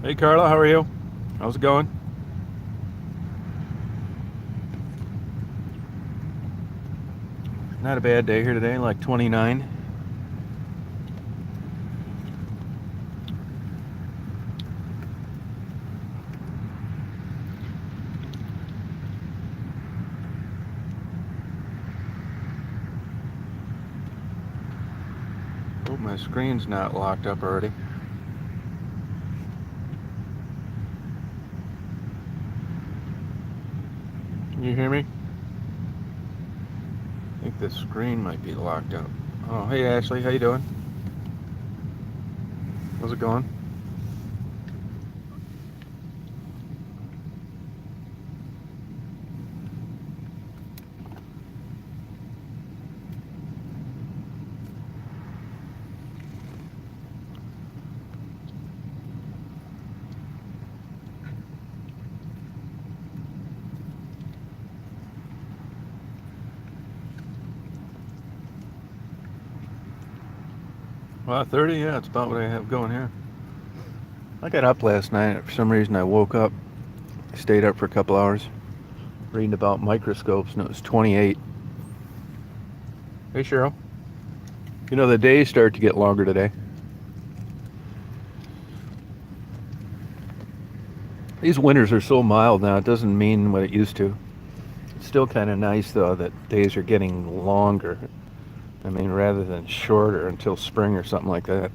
Hey Carla, how are you? How's it going? Not a bad day here today, like 29. Hope my screen's not locked up already. Can you hear me? I think the screen might be locked up. Oh, hey Ashley, how you doing? How's it going? Well, 30, yeah, it's about what I have going here. I got up last night. For some reason, I woke up, stayed up for a couple hours, reading about microscopes, and it was 28. Hey Cheryl. You know, the days start to get longer today. These winters are so mild now, it doesn't mean what it used to. It's still kind of nice, though, that days are getting longer. I mean, rather than shorter until spring or something like that.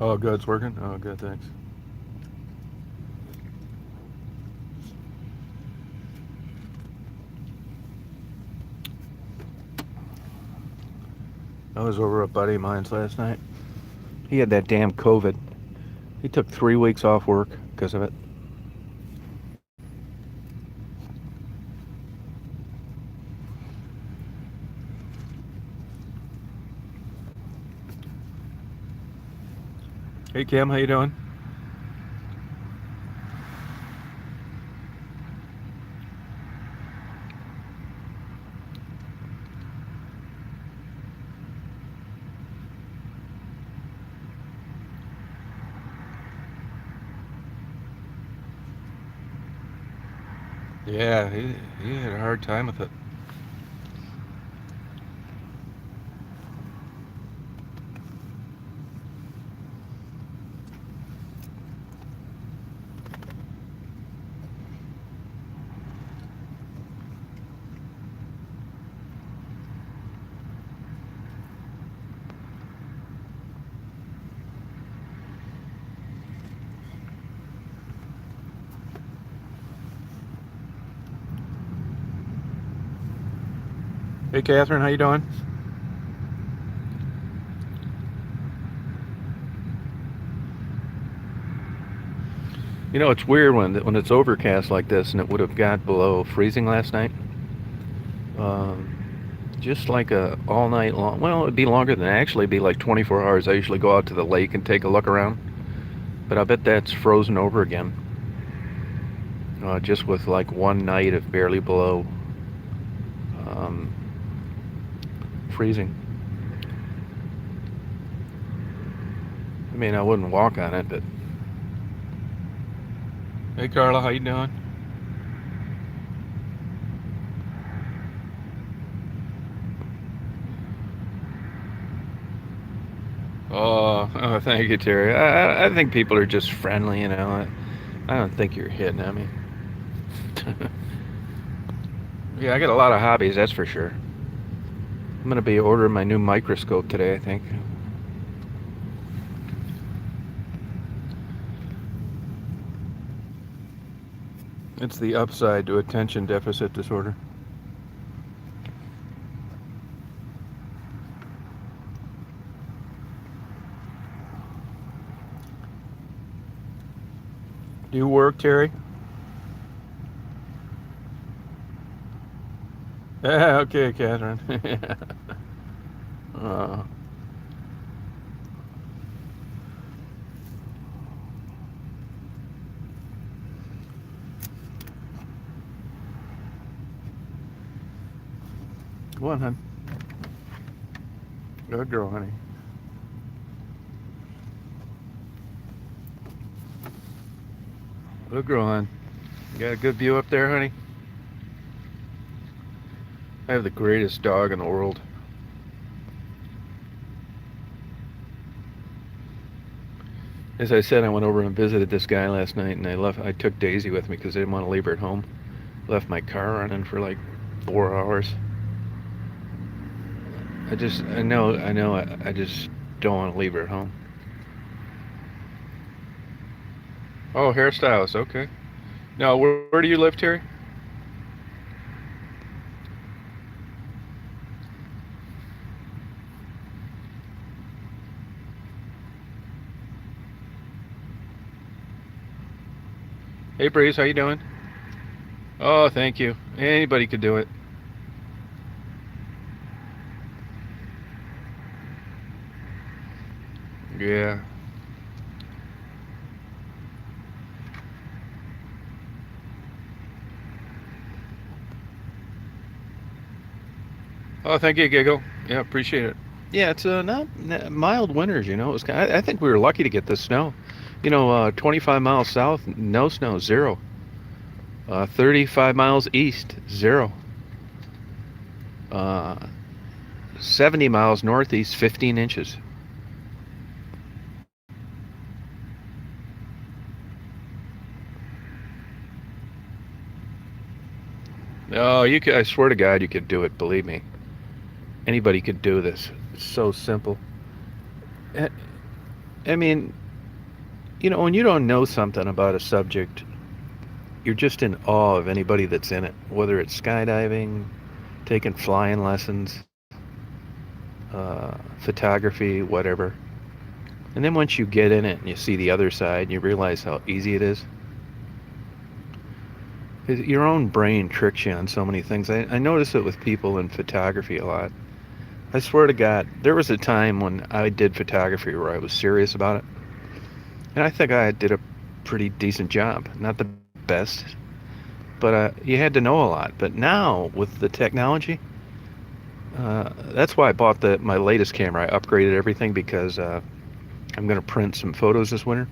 Oh, good, it's working? Oh, good, thanks. I was over at a buddy of mine's last night. He had that damn COVID. He took 3 weeks off work because of it. Hey, Kim, how you doing? Yeah, he had a hard time with it. Hey, Catherine, how you doing? You know, it's weird when it's overcast like this, and it would have got below freezing last night. Um, just like a all night long. Well, it'd be longer than actually. It'd be like 24 hours. I usually go out to the lake and take a look around, but I bet that's frozen over again. Just with like one night of barely below um, freezing. I mean, I wouldn't walk on it, but hey, Carla, how you doing? Oh, thank you, Terry. I think people are just friendly, you know. I don't think you're hitting at me. Yeah, I got a lot of hobbies, that's for sure. I'm gonna be ordering my new microscope today, I think. It's the upside to attention deficit disorder. Do you work, Terry? Yeah, okay, Catherine. uh, Go on, hon. Good girl, honey. Good girl, hon. You got a good view up there, honey? I have the greatest dog in the world. As I said, I went over and visited this guy last night, and I took Daisy with me because I didn't want to leave her at home. Left my car running for like 4 hours. I just don't want to leave her at home. Oh, hairstylist, okay. Now, where do you live, Terry? Hey, Breeze, how you doing? Oh, thank you. Anybody could do it. Yeah. Oh, thank you, Giggle. Yeah, appreciate it. Yeah, it's not mild winters. You know, I think we were lucky to get this snow. 25 miles south, no snow, zero. 35 miles east, zero. Uh, 70 miles northeast, 15 inches. Oh, you could, I swear to God, you could do it. Believe me, anybody could do this. It's so simple. I I mean, when you don't know something about a subject, you're just in awe of anybody that's in it, whether it's skydiving, taking flying lessons, photography, whatever. And then once you get in it and you see the other side, you realize how easy it is. Your own brain tricks you on so many things. I notice it with people in photography a lot. I swear to God, there was a time when I did photography where I was serious about it. And I think I did a pretty decent job. Not the best, but you had to know a lot. But now, with the technology, that's why I bought my latest camera. I upgraded everything because I'm going to print some photos this winter.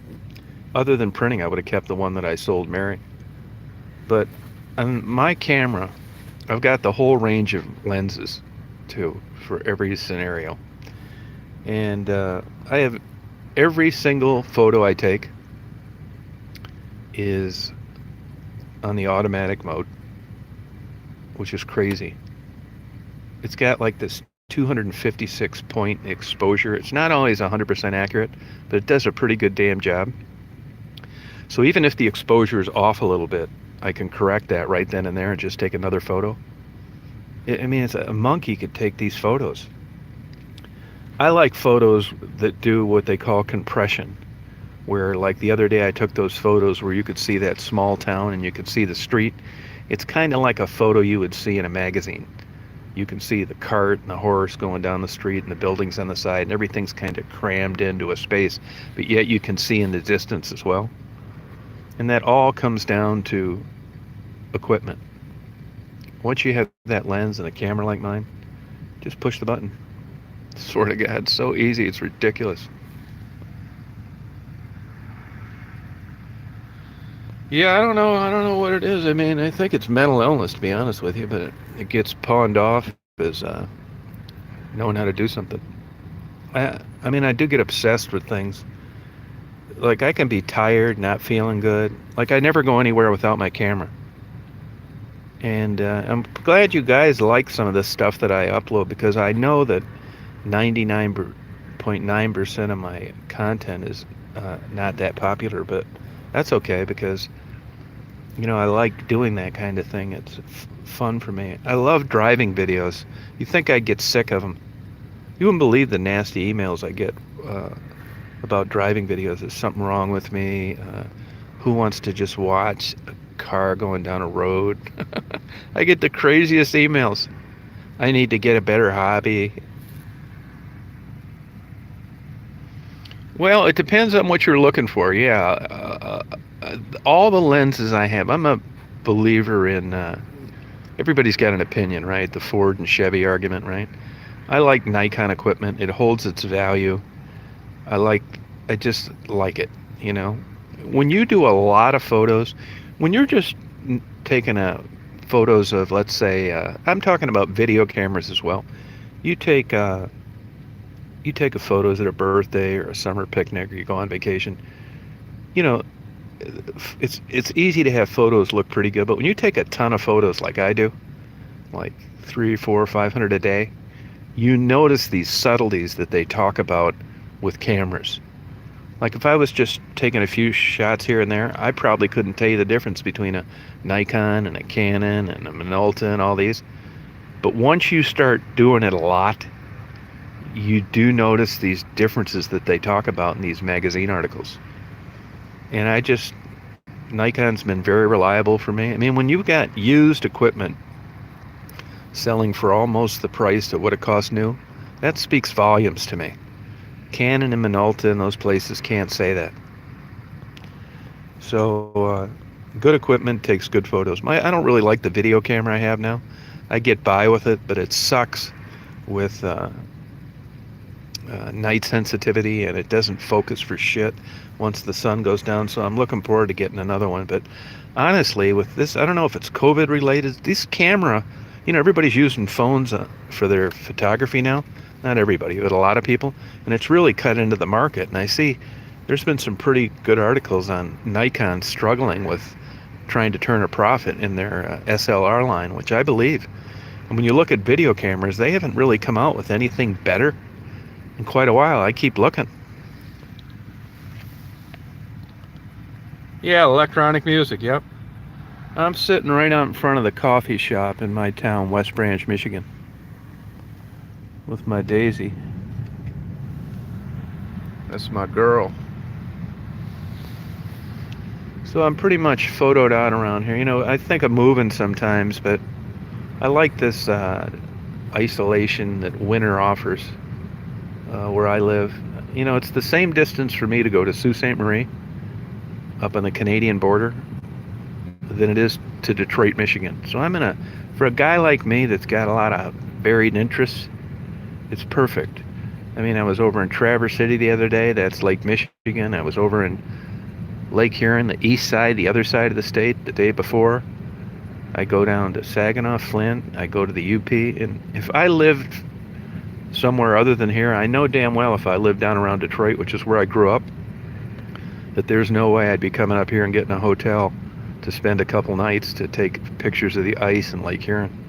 Other than printing, I would have kept the one that I sold Mary. But on my camera, I've got the whole range of lenses, too, for every scenario. And I have every single photo I take is on the automatic mode, which is crazy. It's got like this 256 point exposure. It's not always 100% accurate, but it does a pretty good damn job. So even if the exposure is off a little bit, I can correct that right then and there and just take another photo. It's a monkey could take these photos. I like photos that do what they call compression, where like the other day I took those photos where you could see that small town and you could see the street. It's kind of like a photo you would see in a magazine. You can see the cart and the horse going down the street and the buildings on the side, and everything's kind of crammed into a space, but yet you can see in the distance as well. And that all comes down to equipment. Once you have that lens and a camera like mine, just push the button. Swear to God, it's so easy, it's ridiculous. Yeah, I don't know what it is. I think it's mental illness, to be honest with you, but it gets pawned off as knowing how to do something. I do get obsessed with things. Like, I can be tired, not feeling good. Like, I never go anywhere without my camera. And I'm glad you guys like some of this stuff that I upload, because I know that 99.9% of my content is not that popular, but that's okay because I like doing that kind of thing. It's fun for me. I love driving videos. You think I'd get sick of them. You wouldn't believe the nasty emails I get about driving videos. There's something wrong with me. Who wants to just watch a car going down a road? I get the craziest emails. I need to get a better hobby. Well, it depends on what you're looking for. Yeah, all the lenses I have. I'm a believer in everybody's got an opinion, right? The Ford and Chevy argument, right? I like Nikon equipment. It holds its value. I like, I just like it, you know. When you do a lot of photos, when you're just taking photos of, let's say, I'm talking about video cameras as well. You take you take a photos at a birthday or a summer picnic, or you go on vacation. You know, it's easy to have photos look pretty good, but when you take a ton of photos like I do, like 3, 4, 500 a day, you notice these subtleties that they talk about with cameras. Like if I was just taking a few shots here and there, I probably couldn't tell you the difference between a Nikon and a Canon and a Minolta and all these. But once you start doing it a lot, you do notice these differences that they talk about in these magazine articles. And Nikon's been very reliable for me. I mean, when you've got used equipment selling for almost the price of what it costs new, that speaks volumes to me. Canon and Minolta and those places can't say that. So, good equipment takes good photos. I don't really like the video camera I have now. I get by with it, but it sucks with night sensitivity, and it doesn't focus for shit once the sun goes down. So I'm looking forward to getting another one. But honestly, with this, I don't know if it's COVID related. This camera, everybody's using phones for their photography now. Not everybody, but a lot of people. And it's really cut into the market. And I see there's been some pretty good articles on Nikon struggling with trying to turn a profit in their SLR line, which I believe. And when you look at video cameras, they haven't really come out with anything better in quite a while. I keep looking. Yeah, electronic music, yep. I'm sitting right out in front of the coffee shop in my town, West Branch, Michigan, with my Daisy. That's my girl. So I'm pretty much photoed out around here. I think of moving sometimes, but I like this isolation that winter offers where I live. It's the same distance for me to go to Sault Ste. Marie, up on the Canadian border, than it is to Detroit, Michigan. So for a guy like me that's got a lot of varied interests, it's perfect. I mean, I was over in Traverse City the other day. That's Lake Michigan. I was over in Lake Huron, the east side, the other side of the state, the day before. I go down to Saginaw, Flint. I go to the UP. And if I lived somewhere other than here, I know damn well if I lived down around Detroit, which is where I grew up, that there's no way I'd be coming up here and getting a hotel to spend a couple nights to take pictures of the ice in Lake Huron.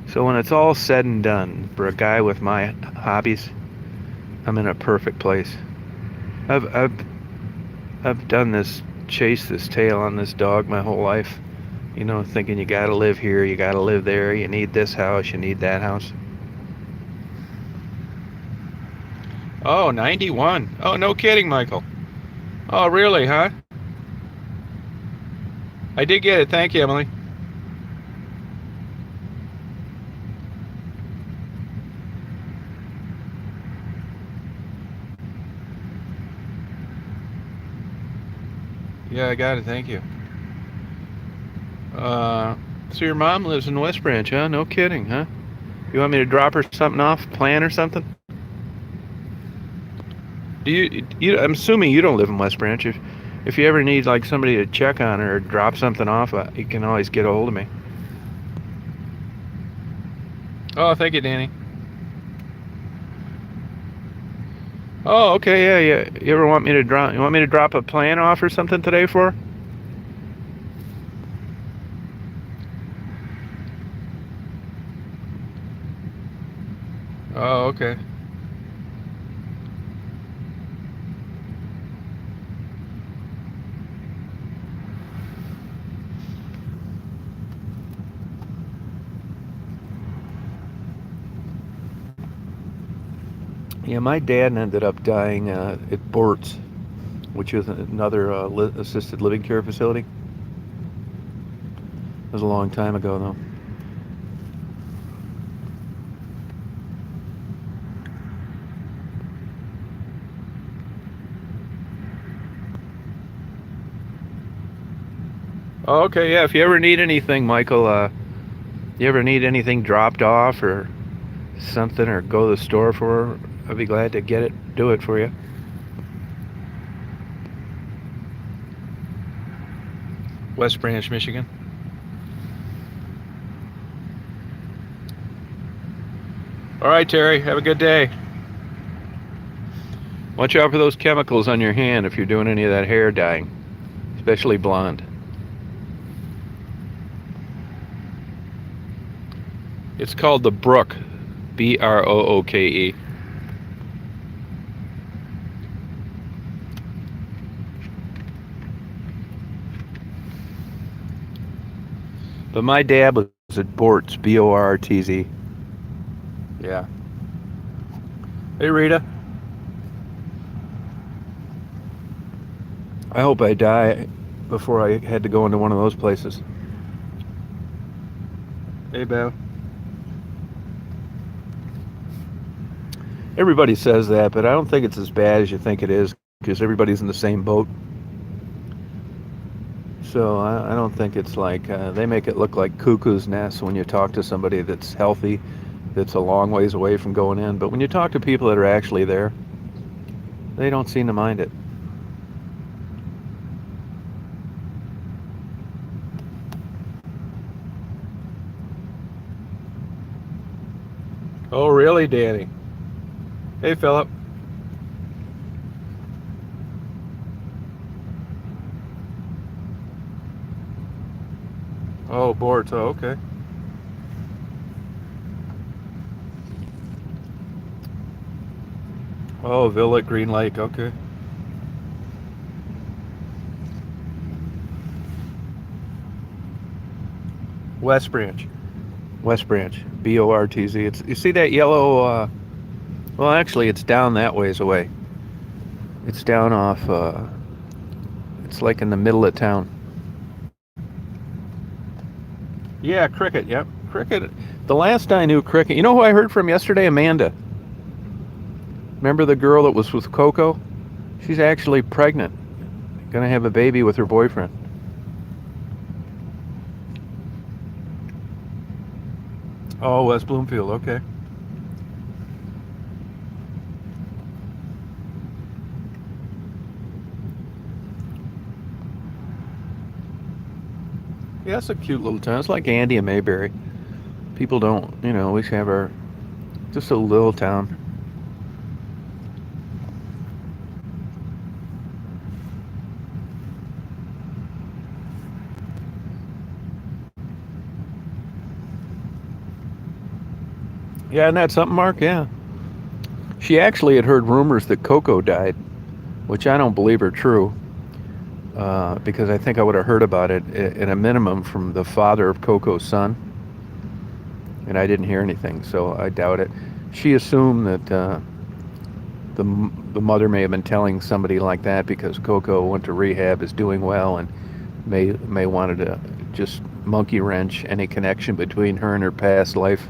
So when it's all said and done, for a guy with my hobbies, I'm in a perfect place. I've done this, chased this tail on this dog my whole life. Thinking you gotta live here, you gotta live there, you need this house, you need that house. Oh, 91. Oh, no kidding, Michael. Oh, really, huh? I did get it. Thank you, Emily. Yeah, I got it. Thank you. So your mom lives in West Branch, huh? No kidding, huh? You want me to drop her something off, plan or something? I'm assuming you don't live in West Branch. If you ever need like somebody to check on her or drop something off, you can always get a hold of me. Oh, thank you, Danny. Oh, okay, yeah. You ever want me to drop? You want me to drop a plan off or something today for her? Oh, okay. Yeah, my dad ended up dying at Bortz, which is another assisted living care facility. It was a long time ago, though. Oh, okay, yeah. If you ever need anything, Michael, You ever need anything dropped off or something, or go to the store for? I'd be glad to do it for you. West Branch, Michigan. All right, Terry. Have a good day. Watch out for those chemicals on your hand if you're doing any of that hair dyeing, especially blonde. It's called the Brook, Brooke. But my dad was at Bortz, Bortz. Yeah. Hey, Rita. I hope I die before I had to go into one of those places. Hey, Bev. Everybody says that, but I don't think it's as bad as you think it is because everybody's in the same boat. So I don't think it's like they make it look like cuckoo's nest when you talk to somebody that's healthy, that's a long ways away from going in. But when you talk to people that are actually there, they don't seem to mind it. Oh, really, Danny? Hey, Philip. Oh, Bortz. Oh, okay. Oh, Villa at Green Lake. Okay. West Branch. West Branch. Bortz. It's, you see that yellow? Well, actually, it's down that ways away. It's down off. It's like in the middle of town. Yeah, Cricket. Yep, Cricket. The last I knew Cricket, you know who I heard from yesterday? Amanda. Remember the girl that was with Coco? She's actually pregnant. Gonna have a baby with her boyfriend. Oh, West Bloomfield. Okay. Yeah, it's a cute little town. It's like Andy and Mayberry. People don't, we have our just a little town. Yeah, and that's something, Mark. Yeah. She actually had heard rumors that Coco died, which I don't believe are true, because I think I would have heard about it at a minimum from the father of Coco's son, and I didn't hear anything, so I doubt it. She assumed that the mother may have been telling somebody like that because Coco went to rehab, is doing well, and may wanted to just monkey wrench any connection between her and her past life.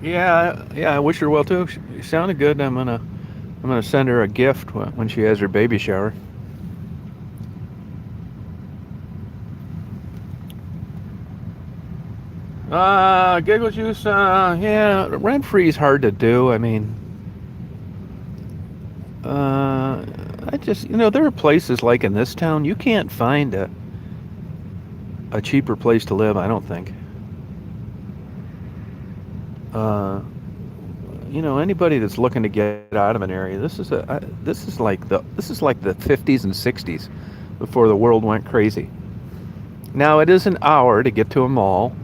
Yeah, I wish her well too. She sounded good. I'm gonna send her a gift when she has her baby shower. Giggle juice. Yeah, rent free's hard to do. I mean, I just there are places like in this town you can't find a cheaper place to live. I don't think. Uh, Anybody that's looking to get out of an area, this is like the 50s and 60s before the world went crazy. Now it is an hour to get to a mall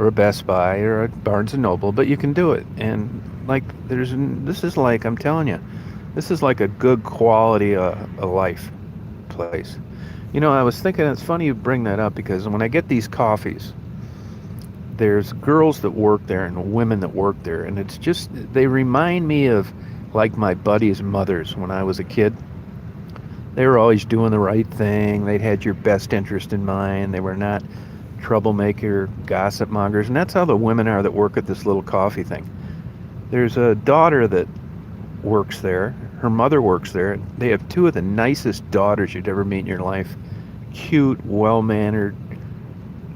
or a Best Buy or a Barnes and Noble, but you can do it. And like this is like I'm telling you, this is like a good quality of life place. I was thinking it's funny you bring that up because when I get these coffees, there's girls that work there and women that work there, and it's just they remind me of like my buddies' mothers when I was a kid. They were always doing the right thing. They had your best interest in mind. They were not troublemaker gossip mongers, and that's how the women are that work at this little coffee thing. There's a daughter that works there. Her mother works there. They have two of the nicest daughters you'd ever meet in your life. Cute, well-mannered,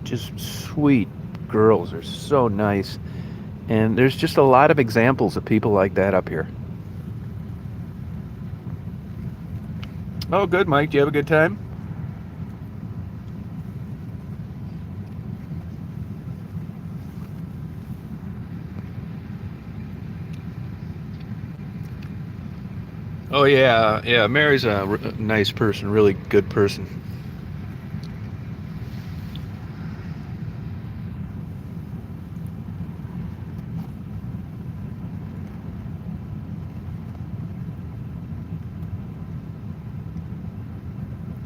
just sweet girls. They're so nice. And there's just a lot of examples of people like that up here. Oh, good, Mike. Do you have a good time? Oh, yeah. Yeah, Mary's a nice person, really good person.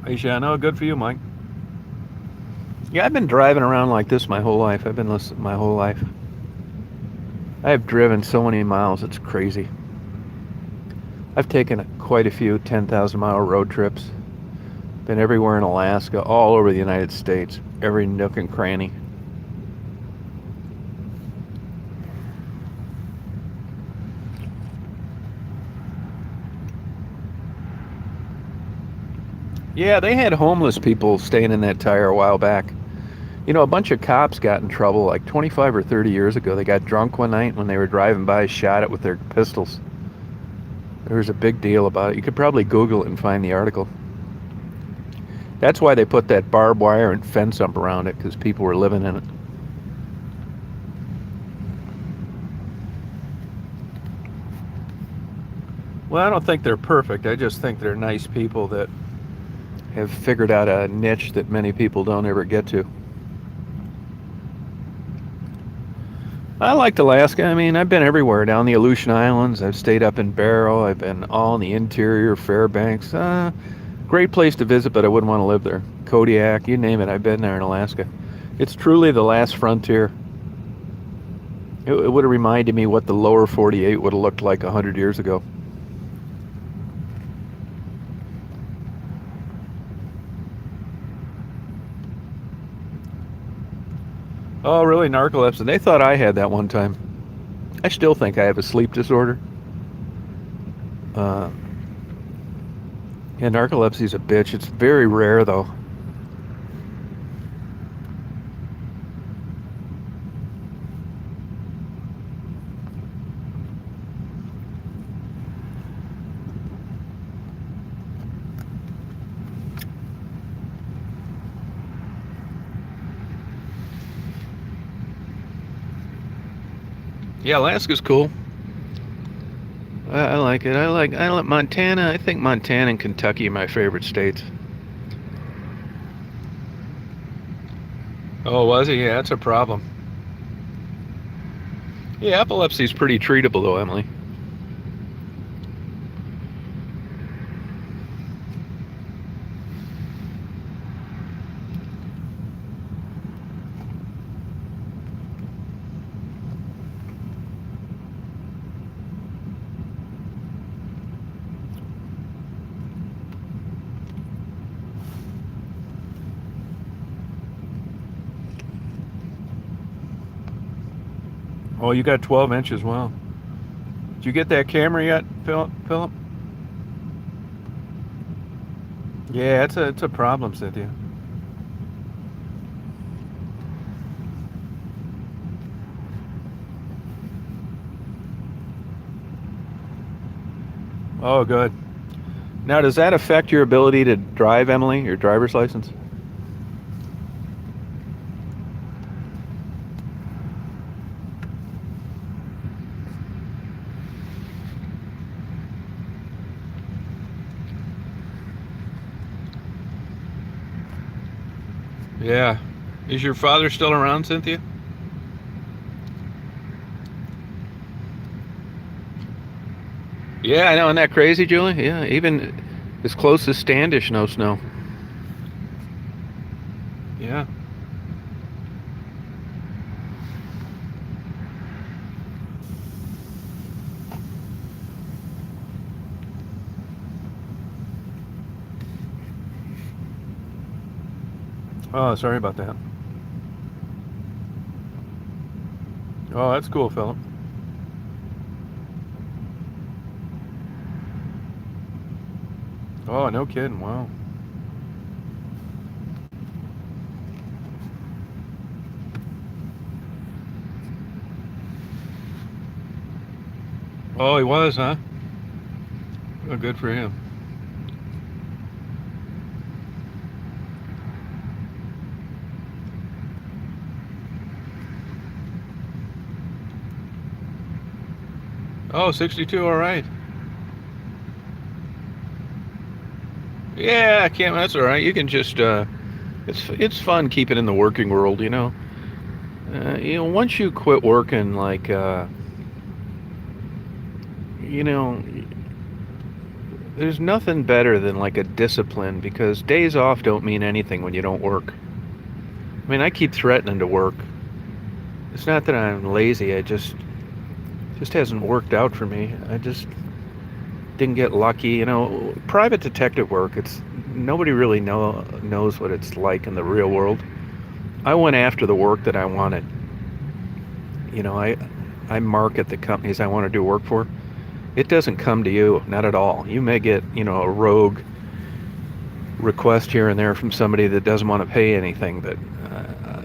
Aisha, no, good for you, Mike. Yeah, I've been driving around like this my whole life. I've been listening my whole life. I've driven so many miles, it's crazy. I've taken quite a few 10,000-mile road trips. Been everywhere in Alaska, all over the United States, every nook and cranny. Yeah, they had homeless people staying in that tire a while back. You know, a bunch of cops got in trouble like 25 or 30 years ago. They got drunk one night when they were driving by, shot it with their pistols. There was a big deal about it. You could probably Google it and find the article. That's why they put that barbed wire and fence up around it, because people were living in it. Well, I don't think they're perfect. I just think they're nice people that have figured out a niche that many people don't ever get to. I liked Alaska. I mean, I've been everywhere down the Aleutian Islands. I've stayed up in Barrow. I've been all in the interior, Fairbanks. Great place to visit, but I wouldn't want to live there. Kodiak, you name it. I've been there in Alaska. It's truly the last frontier. It would have reminded me what the lower 48 would have looked like 100 years ago. Oh, really? Narcolepsy. They thought I had that one time. I still think I have a sleep disorder. Uh, yeah, narcolepsy's a bitch. It's very rare, though. Yeah, Alaska's cool. I like it. I like Montana. I think Montana and Kentucky are my favorite states. Oh, was he? Yeah, that's a problem. Yeah, epilepsy's pretty treatable, though, Emily. Oh, you got 12 inches. Wow. Did you get that camera yet, Philip? Yeah, it's a problem, Cynthia. Oh, good. Now, does that affect your ability to drive, Emily, your driver's license? Yeah. Is your father still around, Cynthia? Yeah, I know. Isn't that crazy, Julie? Yeah, even as close as Standish, no snow. Yeah. Oh, sorry about that. Oh, that's cool, Philip. Oh, no kidding. Wow. Oh, he was, huh? Oh, good for him. Oh, 62. All right. Yeah, I can't. That's all right. You can just. It's fun keeping in the working world. Once you quit working, like you know, there's nothing better than like a discipline because days off don't mean anything when you don't work. I mean, I keep threatening to work. It's not that I'm lazy. I just hasn't worked out for me. I just didn't get lucky. Private detective work. It's nobody really knows what it's like in the real world. I went after the work that I wanted. I market the companies I want to do work for. It doesn't come to you, not at all. You may get, a rogue request here and there from somebody that doesn't want to pay anything, but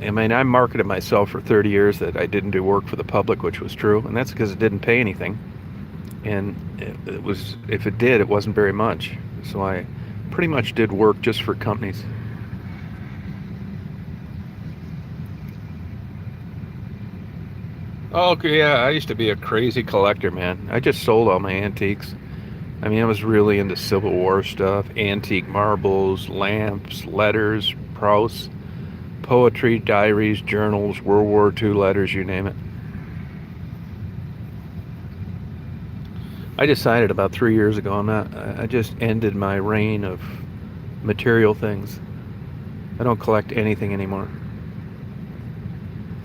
I mean, I marketed myself for 30 years that I didn't do work for the public, which was true, and that's because it didn't pay anything. And it was, if it did, it wasn't very much. So I pretty much did work just for companies. Oh, okay, yeah, I used to be a crazy collector, man. I just sold all my antiques. I mean, I was really into Civil War stuff, antique marbles, lamps, letters, Proust, poetry, diaries, journals, World War II letters, you name it. I decided about 3 years ago I just ended my reign of material things. I don't collect anything anymore.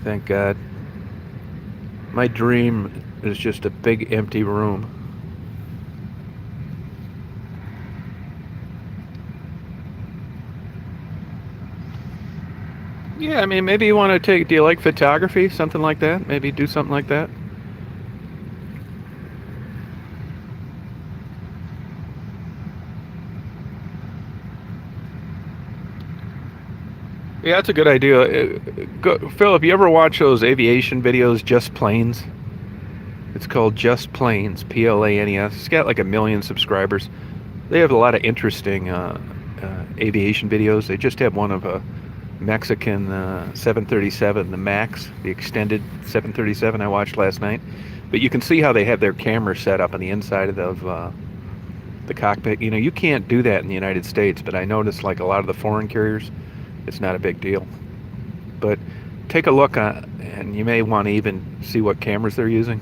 Thank God. My dream is just a big empty room. Yeah, I mean, maybe you want to do you like photography? Something like that? Maybe do something like that? Yeah, that's a good idea. Philip, you ever watch those aviation videos, Just Planes? It's called Just Planes, Planes. It's got like 1 million subscribers. They have a lot of interesting aviation videos. They just have one of a Mexican 737, the MAX, the extended 737 I watched last night. But you can see how they have their cameras set up on the inside of the cockpit. You can't do that in the United States, but I noticed like a lot of the foreign carriers, it's not a big deal. But take a look and you may want to even see what cameras they're using.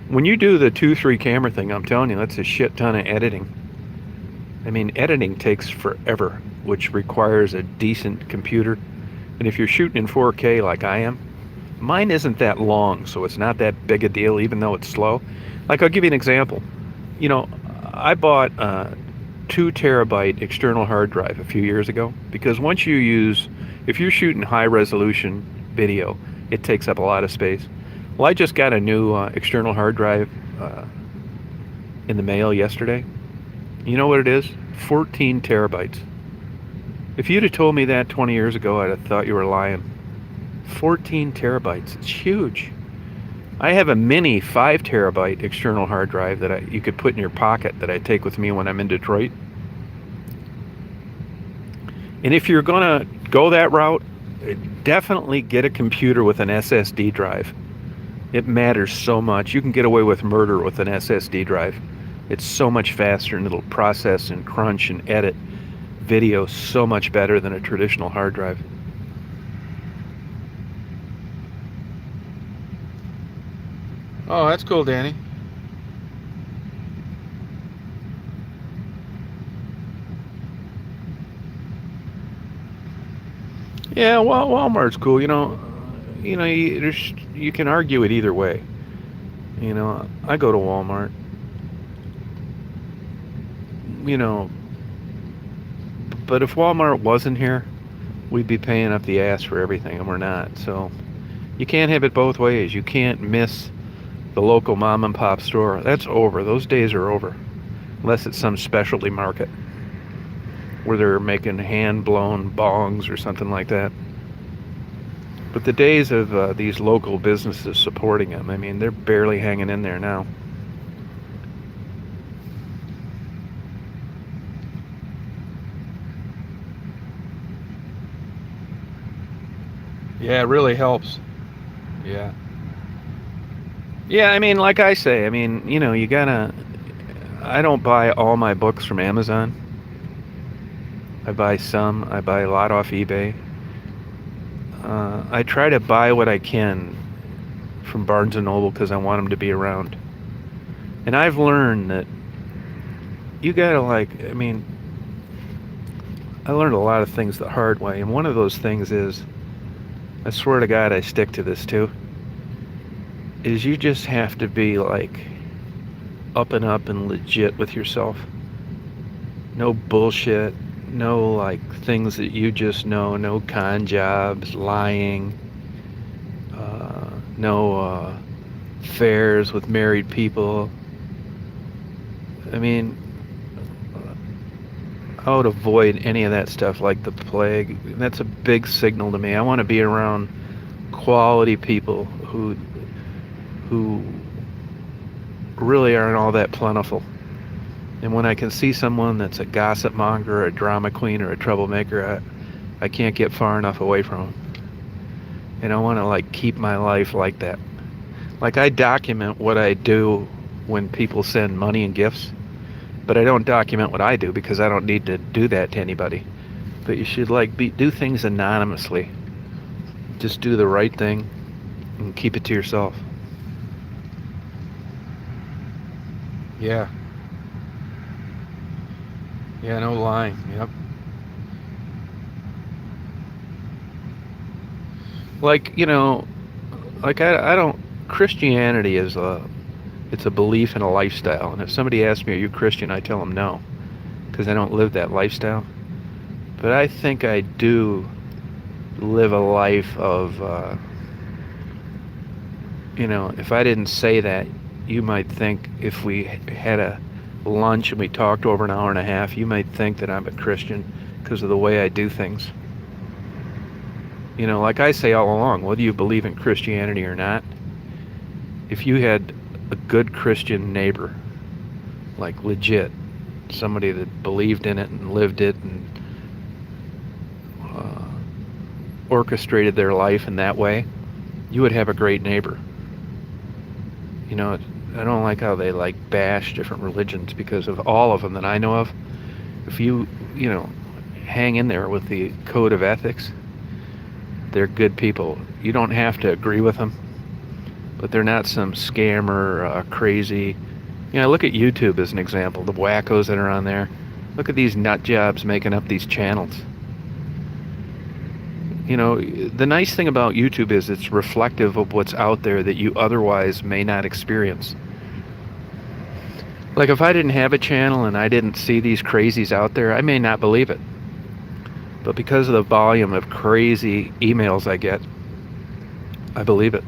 When you do the 2-3 camera thing, I'm telling you, that's a shit ton of editing. I mean, editing takes forever, which requires a decent computer. And if you're shooting in 4K like I am, mine isn't that long, so it's not that big a deal, even though it's slow. Like, I'll give you an example. You know, I bought a 2 terabyte external hard drive a few years ago because if you're shooting high resolution video, it takes up a lot of space. Well, I just got a new external hard drive in the mail yesterday. You know what it is? 14 terabytes. If you'd have told me that 20 years ago, I'd have thought you were lying. 14 terabytes. It's huge. I have a mini 5 terabyte external hard drive that you could put in your pocket that I take with me when I'm in Detroit. And if you're going to go that route, definitely get a computer with an SSD drive. It matters so much. You can get away with murder with an SSD drive. It's so much faster and it'll process and crunch and edit video so much better than a traditional hard drive. Oh, that's cool, Danny. Yeah, well, Walmart's cool. You can argue it either way. I go to Walmart. You know, but if Walmart wasn't here, we'd be paying up the ass for everything, and we're not. So you can't have it both ways. You can't miss the local mom and pop store. That's over. Those days are over. unless it's some specialty market where they're making hand-blown bongs or something like that. But the days of these local businesses supporting them, I mean, they're barely hanging in there now. Yeah, it really helps. Yeah. Yeah, I mean, like I say, I mean, you gotta. I don't buy all my books from Amazon. I buy some. I buy a lot off eBay. I try to buy what I can from Barnes and Noble because I want them to be around. And I've learned that you gotta I mean, I learned a lot of things the hard way, and one of those things is, I swear to God, I stick to this too, is you just have to be up and legit with yourself. No bullshit, no things that you just know, no con jobs, lying, no affairs with married people. I mean, I would avoid any of that stuff like the plague. That's a big signal to me. I want to be around quality people who really aren't all that plentiful. And when I can see someone that's a gossip monger, or a drama queen, or a troublemaker, I can't get far enough away from them. And I want to keep my life like that. I document what I do when people send money and gifts, but I don't document what I do because I don't need to do that to anybody. But you should do things anonymously. Just do the right thing and keep it to yourself. Yeah. Yeah, no lying. Yep. I don't. Christianity is it's a belief and a lifestyle. And if somebody asks me, "Are you Christian?" I tell them no, because I don't live that lifestyle. But I think I do live a life of, if I didn't say that, you might think, if we had a lunch and we talked over an hour and a half, you might think that I'm a Christian because of the way I do things. Like I say all along, whether you believe in Christianity or not, if you had a good Christian neighbor, legit, somebody that believed in it and lived it and orchestrated their life in that way, you would have a great neighbor. I don't like how they bash different religions, because of all of them that I know of, if you hang in there with the code of ethics, they're good people. You don't have to agree with them, but they're not some scammer, crazy. Look at YouTube as an example, the wackos that are on there. Look at these nut jobs making up these channels. The nice thing about YouTube is it's reflective of what's out there that you otherwise may not experience. If I didn't have a channel and I didn't see these crazies out there, I may not believe it. But because of the volume of crazy emails I get, I believe it.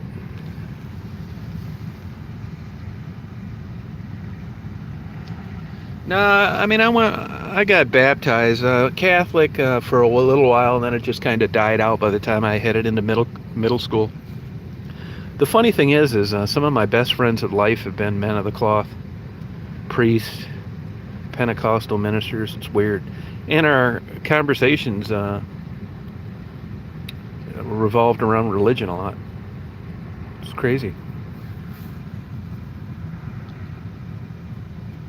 No, I mean, I got baptized Catholic for a little while, and then it just kind of died out by the time I headed into middle school. The funny thing is some of my best friends of life have been men of the cloth, priests, Pentecostal ministers. It's weird. And our conversations revolved around religion a lot. It's crazy.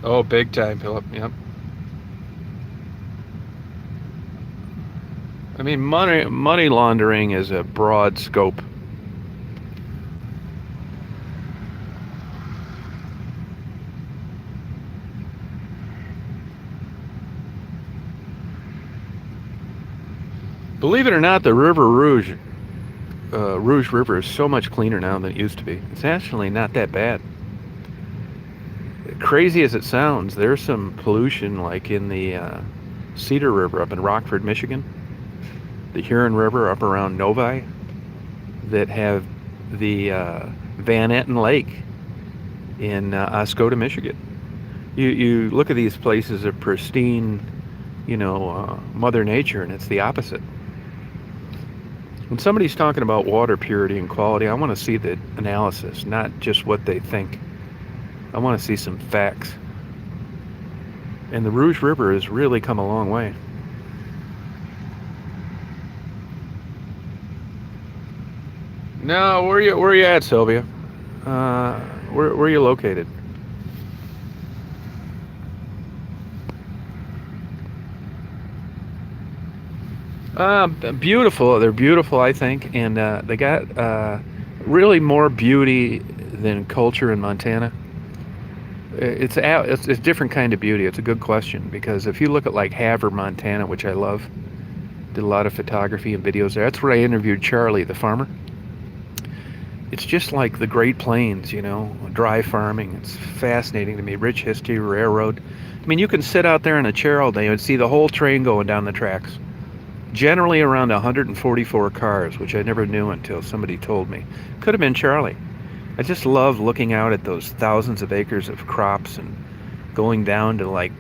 Oh, big time, Philip. Yep. I mean, money laundering is a broad scope. Believe it or not, the Rouge River is so much cleaner now than it used to be. It's actually not that bad. Crazy as it sounds, there's some pollution in the Cedar River up in Rockford, Michigan, the Huron River up around Novi, that have the Van Etten Lake in Oscoda, Michigan. You look at these places of pristine, Mother Nature, and it's the opposite. When somebody's talking about water purity and quality, I want to see the analysis, not just what they think. I want to see some facts. And the Rouge River has really come a long way. No, where you at, Sylvia? Where are you located? Beautiful. They're beautiful, I think, and they got really more beauty than culture in Montana. It's a different kind of beauty. It's a good question because if you look at like Havre, Montana, which I love, did a lot of photography and videos there. That's where I interviewed Charlie, the farmer. It's just like the Great Plains, dry farming. It's fascinating to me. Rich history, railroad. I mean, you can sit out there in a chair all day and see the whole train going down the tracks. Generally around 144 cars, which I never knew until somebody told me. Could have been Charlie. I just love looking out at those thousands of acres of crops and going down to it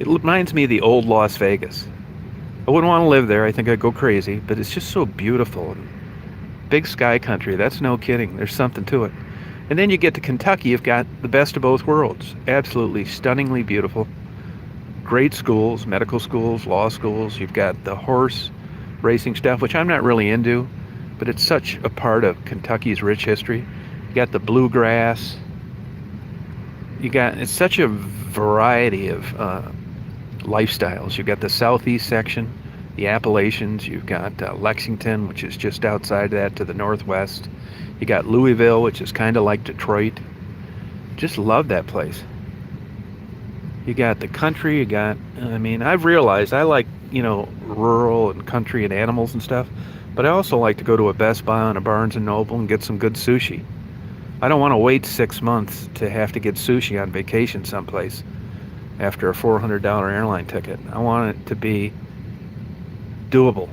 reminds me of the old Las Vegas. I wouldn't want to live there. I think I'd go crazy, but it's just so beautiful. And big sky country, that's no kidding. There's something to it. And then you get to Kentucky, you've got the best of both worlds. Absolutely stunningly beautiful. Great schools, medical schools, law schools. You've got the horse racing stuff, which I'm not really into, but it's such a part of Kentucky's rich history. You got the bluegrass. It's such a variety of lifestyles. You've got the southeast section, the Appalachians. You've got Lexington, which is just outside that to the northwest. You got Louisville, which is kind of like Detroit. Just love that place. You got the country. I've realized I like, rural and country and animals and stuff, but I also like to go to a Best Buy and a Barnes & Noble and get some good sushi. I don't want to wait 6 months to have to get sushi on vacation someplace after a $400 airline ticket. I want it to be doable.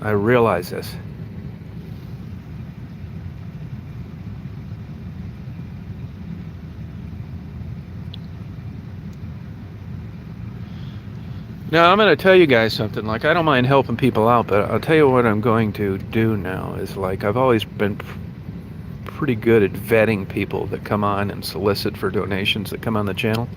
I realize this. Now, I'm going to tell you guys something. I don't mind helping people out, but I'll tell you what I'm going to do now is I've always been pretty good at vetting people that come on and solicit for donations that come on the channel.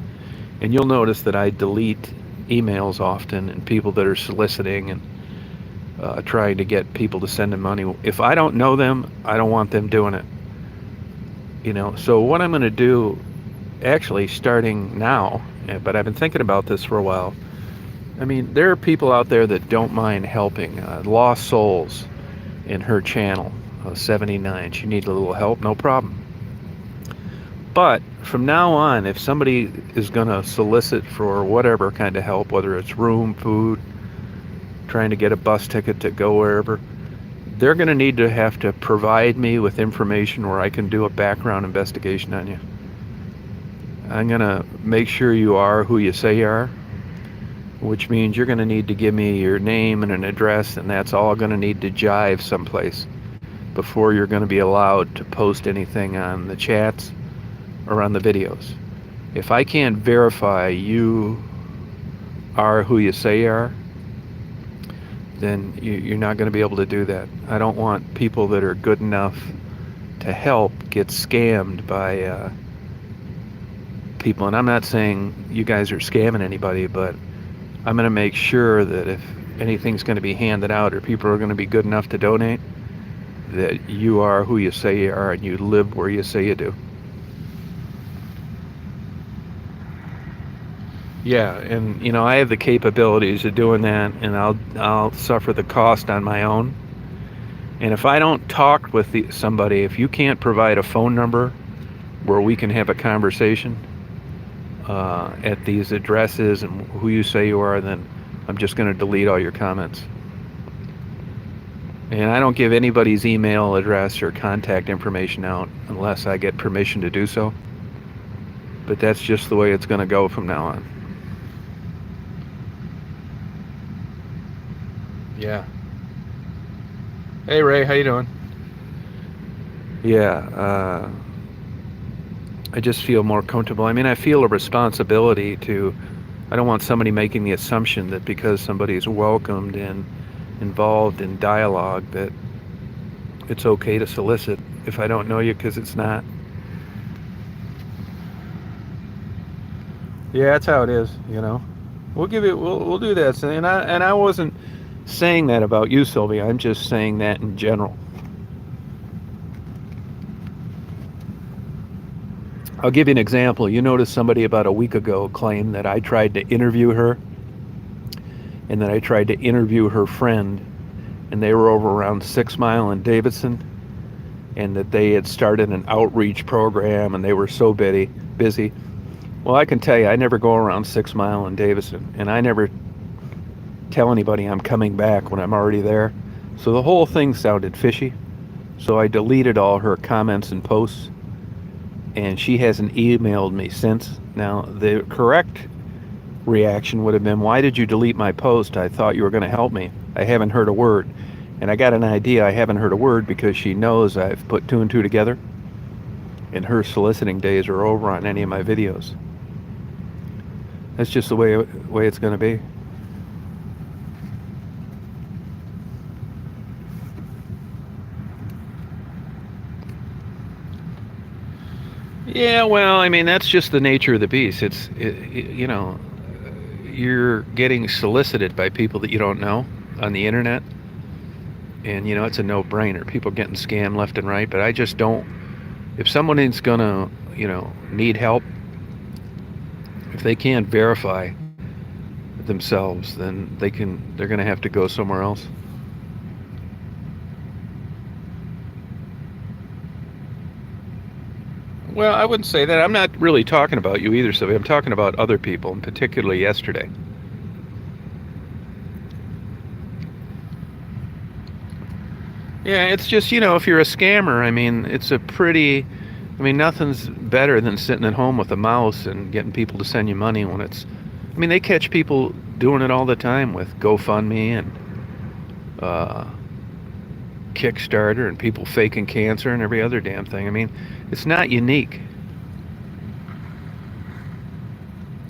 And you'll notice that I delete emails often and people that are soliciting and trying to get people to send them money. If I don't know them, I don't want them doing it. So what I'm going to do, actually starting now, but I've been thinking about this for a while. There are people out there that don't mind helping. Lost Souls in her channel, 79. She needs a little help, no problem. But from now on, if somebody is going to solicit for whatever kind of help, whether it's room, food, trying to get a bus ticket to go wherever, they're going to need to have to provide me with information where I can do a background investigation on you. I'm going to make sure you are who you say you are, which means you're going to need to give me your name and an address, and that's all going to need to jive someplace before you're going to be allowed to post anything on the chats or on the videos. If I can't verify you are who you say you are, then you're not going to be able to do that. I don't want people that are good enough to help get scammed by people. And I'm not saying you guys are scamming anybody, but I'm going to make sure that if anything's going to be handed out or people are going to be good enough to donate, that you are who you say you are and you live where you say you do. Yeah, and I have the capabilities of doing that, and I'll suffer the cost on my own. And if I don't talk with somebody, if you can't provide a phone number where we can have a conversation at these addresses and who you say you are, then I'm just going to delete all your comments. And I don't give anybody's email address or contact information out unless I get permission to do so. But that's just the way it's going to go from now on. Yeah. Hey Ray, how you doing? Yeah. I just feel more comfortable. I mean, I feel a responsibility to, I don't want somebody making the assumption that because somebody is welcomed and involved in dialogue that it's okay to solicit if I don't know you, because it's not. Yeah, that's how it is, you know. We'll do this. And I wasn't saying that about you, Sylvia. I'm just saying that in general. I'll give you an example. You noticed somebody about a week ago claimed that I tried to interview her and that I tried to interview her friend, and they were over around 6 Mile and Davidson, and that they had started an outreach program and they were so busy. Well, I can tell you, I never go around 6 Mile and Davidson, and I never tell anybody I'm coming back when I'm already there. So the whole thing sounded fishy. So I deleted all her comments and posts, and she hasn't emailed me since. Now, the correct reaction would have been, why did you delete my post? I thought you were going to help me. I haven't heard a word. And I got an idea I haven't heard a word because she knows I've put two and two together, and her soliciting days are over on any of my videos. That's just the way it's going to be. Yeah, well, I mean, that's just the nature of the beast. You know, you're getting solicited by people that you don't know on the internet, and you know it's a no-brainer. People are getting scammed left and right, but I just don't. If someone is gonna, you know, need help, if they can't verify themselves, then they're gonna have to go somewhere else. Well, I wouldn't say that. I'm not really talking about you either, Sylvia. I'm talking about other people, and particularly yesterday. Yeah, it's just, you know, if you're a scammer, I mean, I mean, nothing's better than sitting at home with a mouse and getting people to send you money when I mean, they catch people doing it all the time with GoFundMe and uh, Kickstarter and people faking cancer and every other damn thing. I mean, it's not unique.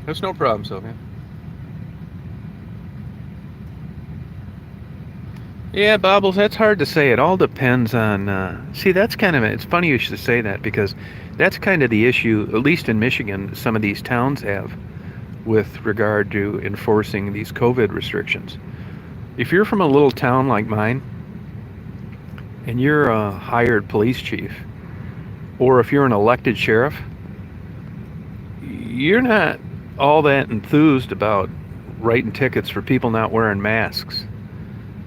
That's no problem, Sylvia. Yeah, Bobbles, that's hard to say. It all depends on. See, that's kind of. It's funny you should say that because that's kind of the issue, at least in Michigan, some of these towns have with regard to enforcing these COVID restrictions. If you're from a little town like mine and you're a hired police chief, or if you're an elected sheriff, you're not all that enthused about writing tickets for people not wearing masks.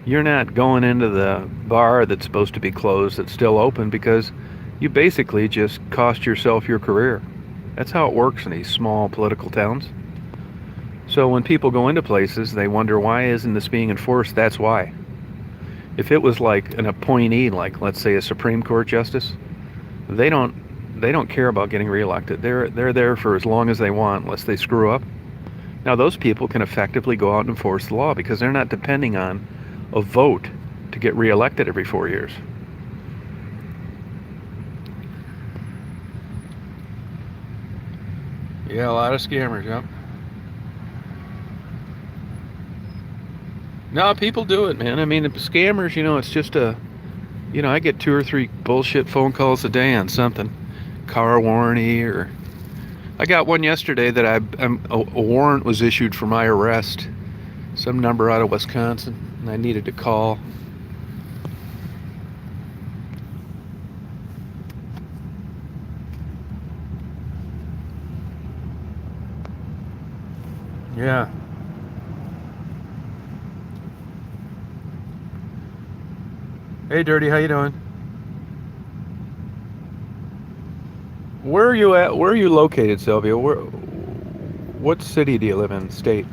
You're not going into the bar that's supposed to be closed that's still open because you basically just cost yourself your career. That's how it works in these small political towns. So when people go into places, they wonder, why isn't this being enforced? That's why. If it was like an appointee, like let's say a Supreme Court justice, they don't care about getting reelected. They're there for as long as they want, unless they screw up. Now those people can effectively go out and enforce the law because they're not depending on a vote to get reelected every 4 years. Yeah, a lot of scammers, yep. No, people do it, man. I mean, the scammers, you know, it's just I get 2 or 3 bullshit phone calls a day on something. Car warranty, or I got one yesterday that a warrant was issued for my arrest. Some number out of Wisconsin, and I needed to call. Yeah. Hey, Dirty, how you doing? Where are you at? Where are you located, Sylvia? What city do you live in? State?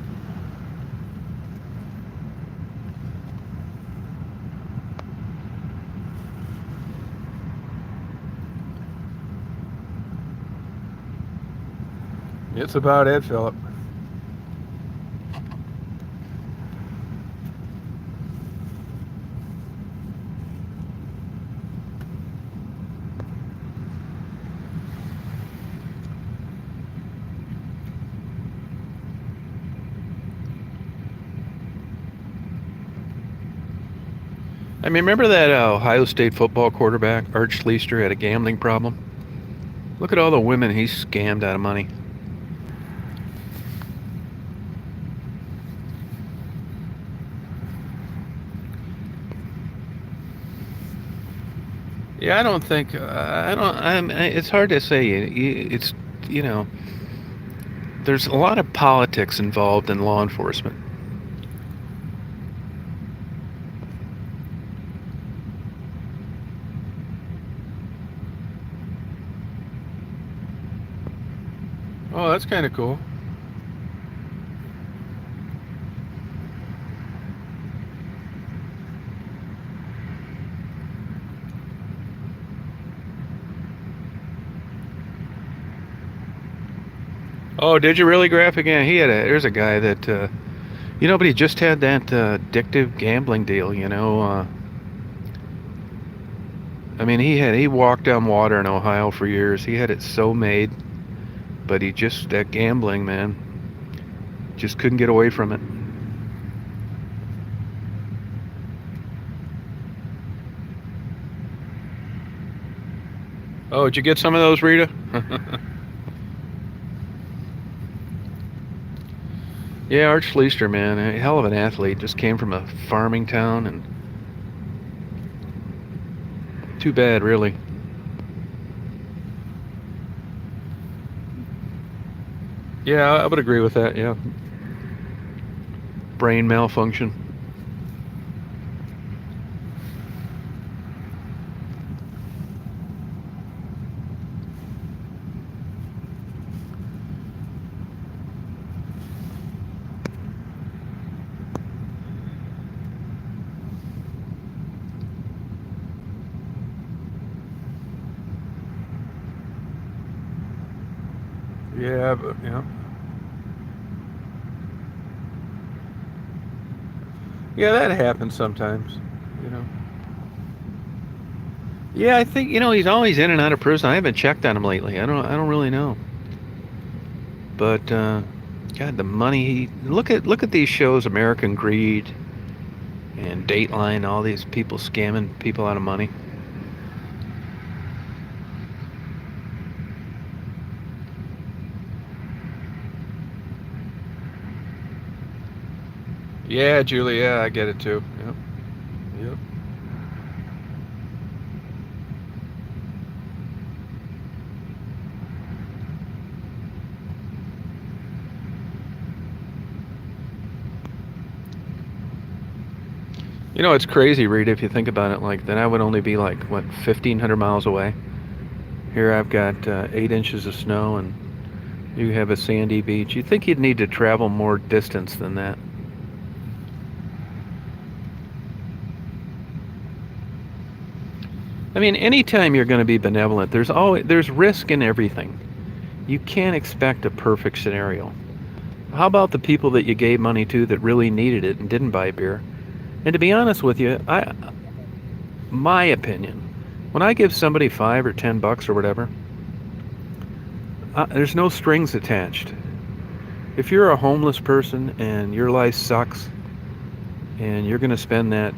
It's about it, Philip. I mean, remember that Ohio State football quarterback, Arch Schleister, had a gambling problem? Look at all the women he scammed out of money. Yeah, I don't think I don't. It's hard to say. It's you know, there's a lot of politics involved in law enforcement. Oh, that's kind of cool. Oh, did you really, Graphic? Yeah, he had a. There's a guy that but he just had that addictive gambling deal. I mean, he walked on water in Ohio for years. He had it so made, but he just that gambling man just couldn't get away from it. Oh, did you get some of those, Rita? Yeah, Arch Schleister, man, a hell of an athlete. Just came from a farming town, and too bad, really. Yeah, I would agree with that. Yeah, brain malfunction. Yeah, but yeah, that happens sometimes. You know. Yeah, I think he's always in and out of prison. I haven't checked on him lately. I don't really know. But God, the money he look at these shows, American Greed and Dateline, all these people scamming people out of money. Yeah, Julie. Yeah, I get it too. Yep. Yep. It's crazy, Reed, if you think about it. Like, then I would only be like, what, 1,500 miles away. Here I've got 8 inches of snow, and you have a sandy beach. You'd think you'd need to travel more distance than that. I mean, anytime you're going to be benevolent, there's risk in everything. You can't expect a perfect scenario. How about the people that you gave money to that really needed it and didn't buy beer? And to be honest with you, my opinion, when I give somebody $5 or $10 or whatever, there's no strings attached. If you're a homeless person and your life sucks and you're going to spend that,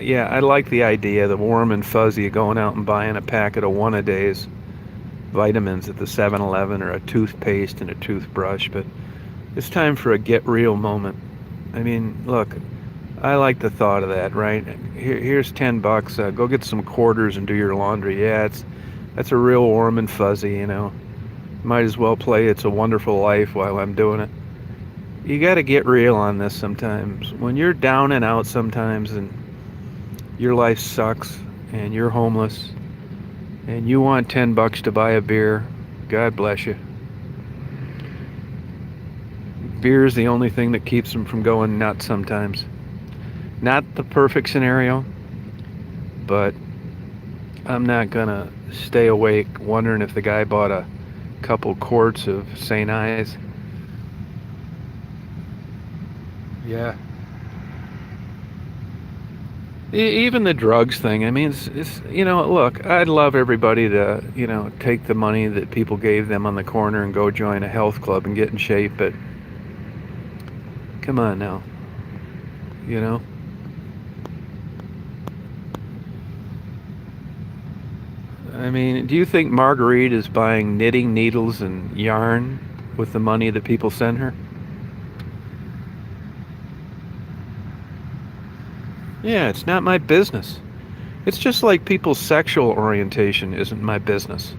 yeah, I like the idea, the warm and fuzzy of going out and buying a packet of one-a-days vitamins at the 7-Eleven or a toothpaste and a toothbrush, but it's time for a get real moment. I mean, look, I like the thought of that, right? Here's $10. Go get some quarters and do your laundry. Yeah, that's a real warm and fuzzy. Might as well play It's a Wonderful Life while I'm doing it. You got to get real on this sometimes. When you're down and out sometimes and your life sucks and you're homeless and you want $10 to buy a beer, God bless you. Beer is the only thing that keeps them from going nuts sometimes. Not the perfect scenario, but I'm not gonna stay awake wondering if the guy bought a couple quarts of St. Ives. Yeah. Even the drugs thing. I mean, look, I'd love everybody to, take the money that people gave them on the corner and go join a health club and get in shape, but come on now, you know? I mean, do you think Marguerite is buying knitting needles and yarn with the money that people send her? Yeah, it's not my business. It's just like people's sexual orientation isn't my business.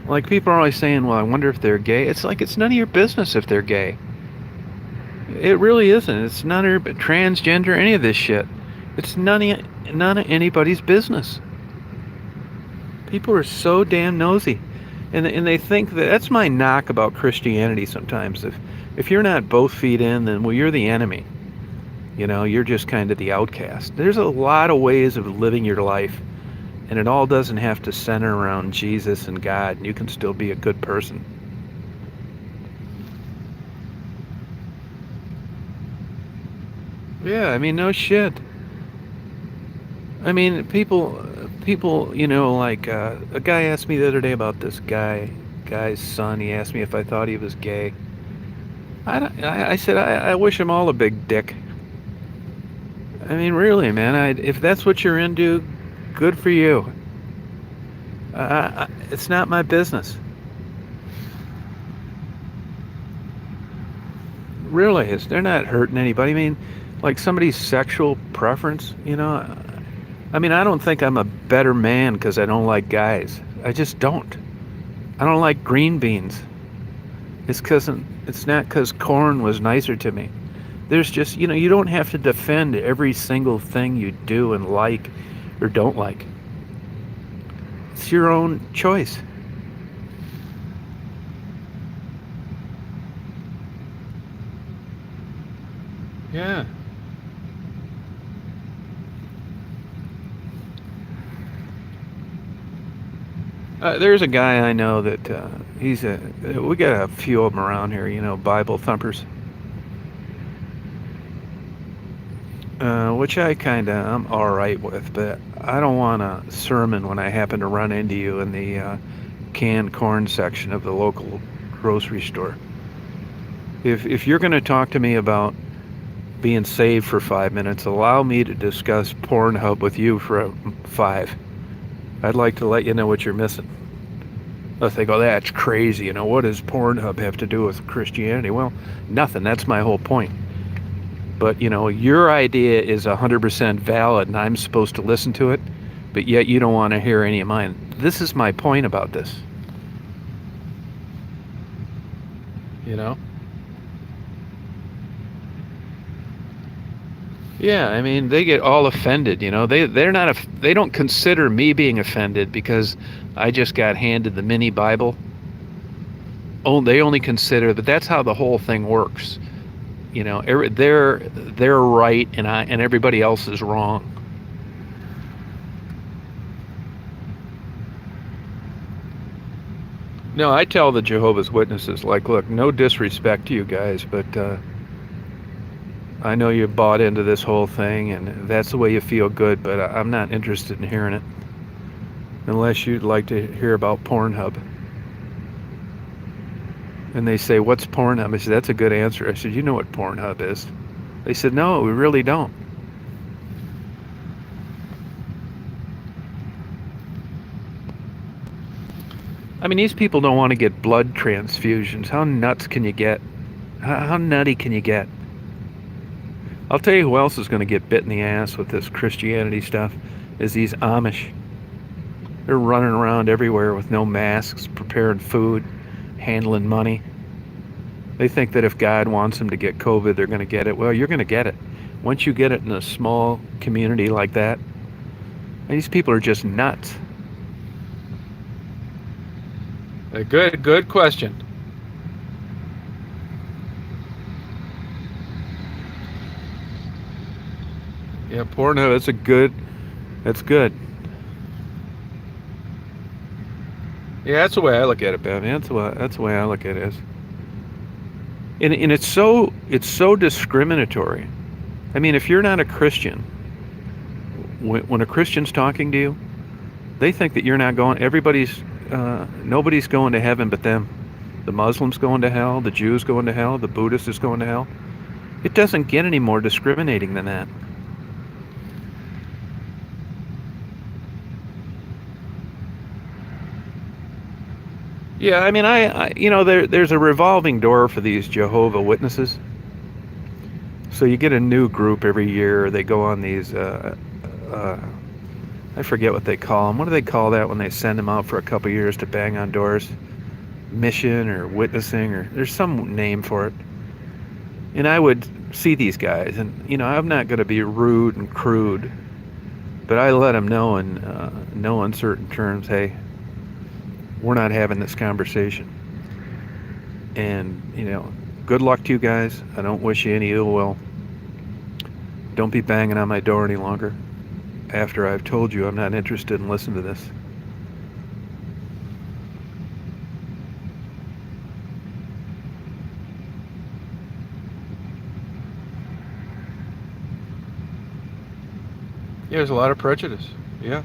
Like people are always saying, well, I wonder if they're gay. It's like it's none of your business if they're gay. It really isn't. It's none of your transgender, any of this shit. It's none of anybody's business. People are so damn nosy. And they think that that's my knock about Christianity sometimes. If you're not both feet in, then well, you're the enemy. You know, you're just kind of the outcast. There's a lot of ways of living your life, and it all doesn't have to center around Jesus and God, and you can still be a good person. Yeah, I mean, no shit. I mean, people, like a guy asked me the other day about this guy's son. He asked me if I thought he was gay. I said I wish him all a big dick. I mean, really, man. If that's what you're into, good for you. It's not my business. Really, they're not hurting anybody. I mean, like somebody's sexual preference, I mean, I don't think I'm a better man because I don't like guys. I just don't. I don't like green beans. It's not because corn was nicer to me. There's just, you don't have to defend every single thing you do and like or don't like. It's your own choice. Yeah. There's a guy I know that we got a few of them around here, Bible thumpers, which I'm all right with, but I don't want a sermon when I happen to run into you in the canned corn section of the local grocery store. If you're going to talk to me about being saved for 5 minutes, allow me to discuss Pornhub with you for 5. I'd like to let you know what you're missing. If they go, that's crazy, what does Pornhub have to do with Christianity? Well, nothing. That's my whole point. But, your idea is 100% valid and I'm supposed to listen to it, but yet you don't want to hear any of mine. This is my point about this. You know? Yeah, I mean, they get all offended, they don't consider me being offended because I just got handed the mini Bible. Oh, they only consider that that's how the whole thing works. They're right and everybody else is wrong. No, I tell the Jehovah's Witnesses, like, look, no disrespect to you guys, but I know you bought into this whole thing and that's the way you feel good, but I'm not interested in hearing it unless you'd like to hear about Pornhub. And they say, what's Pornhub? I said, that's a good answer. I said, you know what Pornhub is? They said, no, we really don't. I mean, these people don't want to get blood transfusions. How nuts can you get? How nutty can you get? I'll tell you who else is going to get bit in the ass with this Christianity stuff is these Amish. They're running around everywhere with no masks, preparing food, handling money. They think that if God wants them to get COVID, they're going to get it. Well, you're going to get it. Once you get it in a small community like that, these people are just nuts. A good question. Yeah, Pornhub, that's good. Yeah, that's the way I look at it, Ben. That's the way I look at it. And it's so discriminatory. I mean, if you're not a Christian, when a Christian's talking to you, they think that you're not going. Nobody's going to heaven but them. The Muslims going to hell, the Jews going to hell, the Buddhist is going to hell. It doesn't get any more discriminating than that. Yeah, I mean, there's a revolving door for these Jehovah Witnesses. So you get a new group every year. They go on these, uh, I forget what they call them. What do they call that when they send them out for a couple years to bang on doors? Mission or witnessing, or there's some name for it. And I would see these guys, and I'm not going to be rude and crude, but I let them know in no uncertain terms, hey, we're not having this conversation. And good luck to you guys. I don't wish you any ill will. Don't be banging on my door any longer after I've told you I'm not interested in listening to this. Yeah, there's a lot of prejudice. Yeah.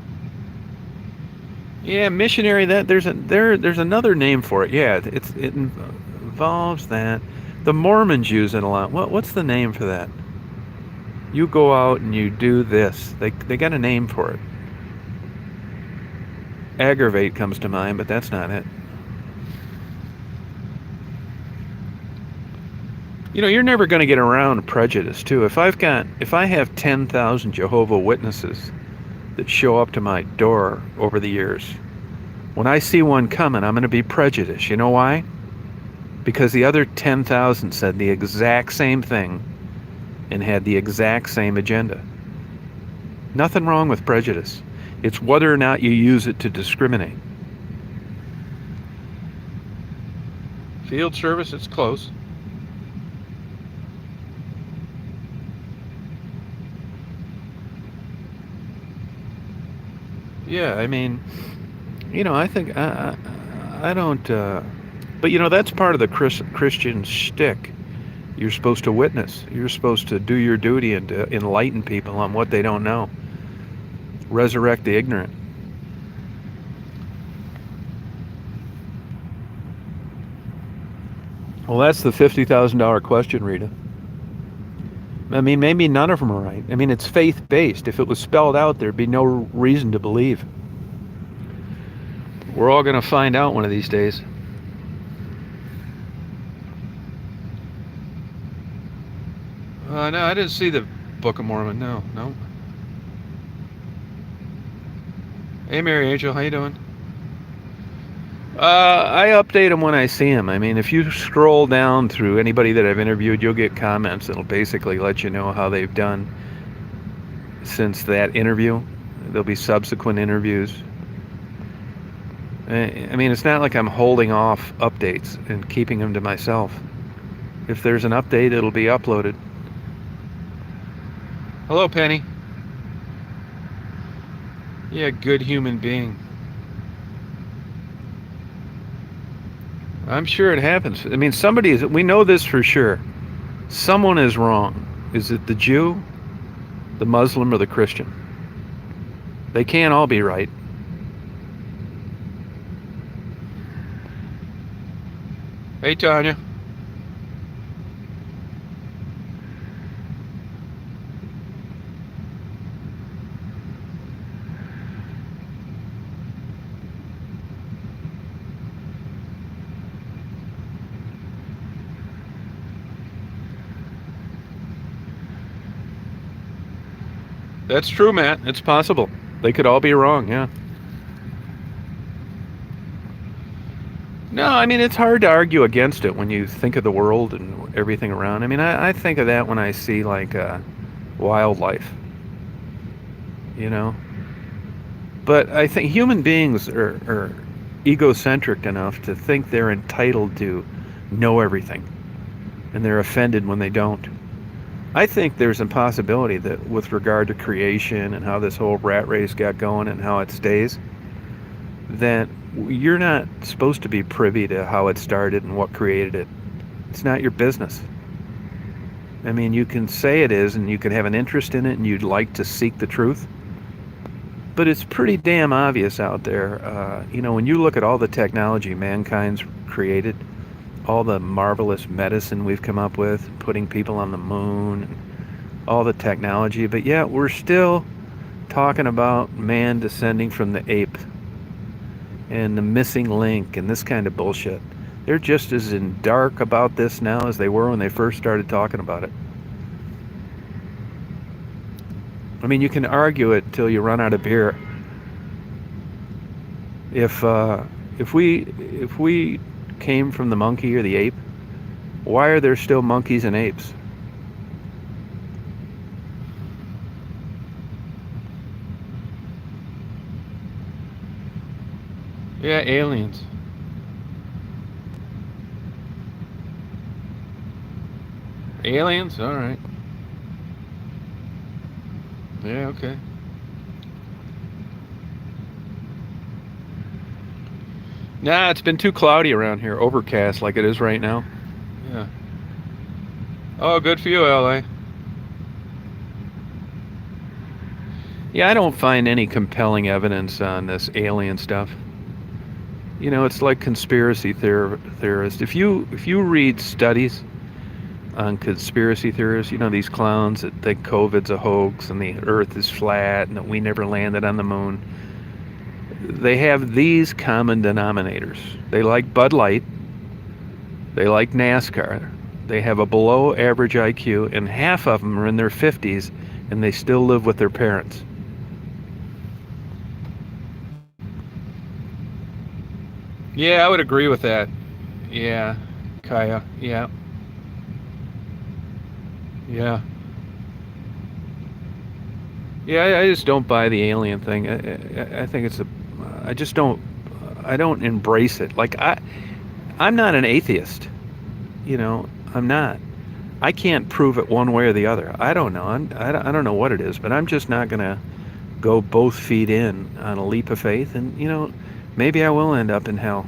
Yeah, missionary. That there's another name for it. Yeah, it involves that. The Mormons use it a lot. What's the name for that? You go out and you do this. They got a name for it. Aggravate comes to mind, but that's not it. You're never going to get around prejudice too. If I have 10,000 Jehovah Witnesses that show up to my door over the years, when I see one coming, I'm going to be prejudiced. You know why? Because the other 10,000 said the exact same thing and had the exact same agenda. Nothing wrong with prejudice. It's whether or not you use it to discriminate. Field service, it's close. Yeah, I mean, I think I don't. But that's part of the Christian shtick. You're supposed to witness. You're supposed to do your duty and to enlighten people on what they don't know. Resurrect the ignorant. Well, that's the $50,000 question, Rita. I mean, maybe none of them are right. I mean, it's faith-based. If it was spelled out, there'd be no reason to believe. We're all going to find out one of these days. No, I didn't see the Book of Mormon. No. Hey, Mary Angel, how you doing? I update them when I see them. I mean, if you scroll down through anybody that I've interviewed, you'll get comments that'll basically let you know how they've done since that interview. There'll be subsequent interviews. I mean, it's not like I'm holding off updates and keeping them to myself. If there's an update, it'll be uploaded. Hello, Penny. Yeah, good human being. I'm sure it happens. I mean, we know this for sure. Someone is wrong. Is it the Jew, the Muslim, or the Christian? They can't all be right. Hey, Tanya. That's true, Matt. It's possible. They could all be wrong, yeah. No, I mean, it's hard to argue against it when you think of the world and everything around. I mean, I think of that when I see, like, wildlife, you know? But I think human beings are egocentric enough to think they're entitled to know everything, and they're offended when they don't. I think there's a possibility that with regard to creation and how this whole rat race got going and how it stays, that you're not supposed to be privy to how it started and what created it. It's not your business. I mean, you can say it is and you can have an interest in it and you'd like to seek the truth, but it's pretty damn obvious out there. When you look at all the technology mankind's created, all the marvelous medicine we've come up with, putting people on the moon, all the technology, but yet we're still talking about man descending from the ape. and the missing link and this kind of bullshit. They're just as in dark about this now as they were when they first started talking about it. I mean, you can argue it till you run out of beer. If we came from the monkey or the ape, why are there still monkeys and apes? Yeah, aliens. Aliens? All right. Yeah, okay. Nah, it's been too cloudy around here, overcast like it is right now. Yeah. Oh, good for you, LA. Yeah, I don't find any compelling evidence on this alien stuff. You know, it's like conspiracy theorists. If you read studies on conspiracy theorists, you know, these clowns that think COVID's a hoax and the Earth is flat and that we never landed on the moon, they have these common denominators. They like Bud Light, they like NASCAR, they have a below average IQ, and half of them are in their 50s and they still live with their parents. Yeah, I would agree with that. Yeah, Kaya. Yeah, yeah. Yeah, I just don't buy the alien thing. I think it's a. I just don't. I don't embrace it. Like I'm not an atheist. You know, I'm not. I can't prove it one way or the other. I don't know. I don't know what it is, but I'm just not gonna go both feet in on a leap of faith. And you know, maybe I will end up in hell.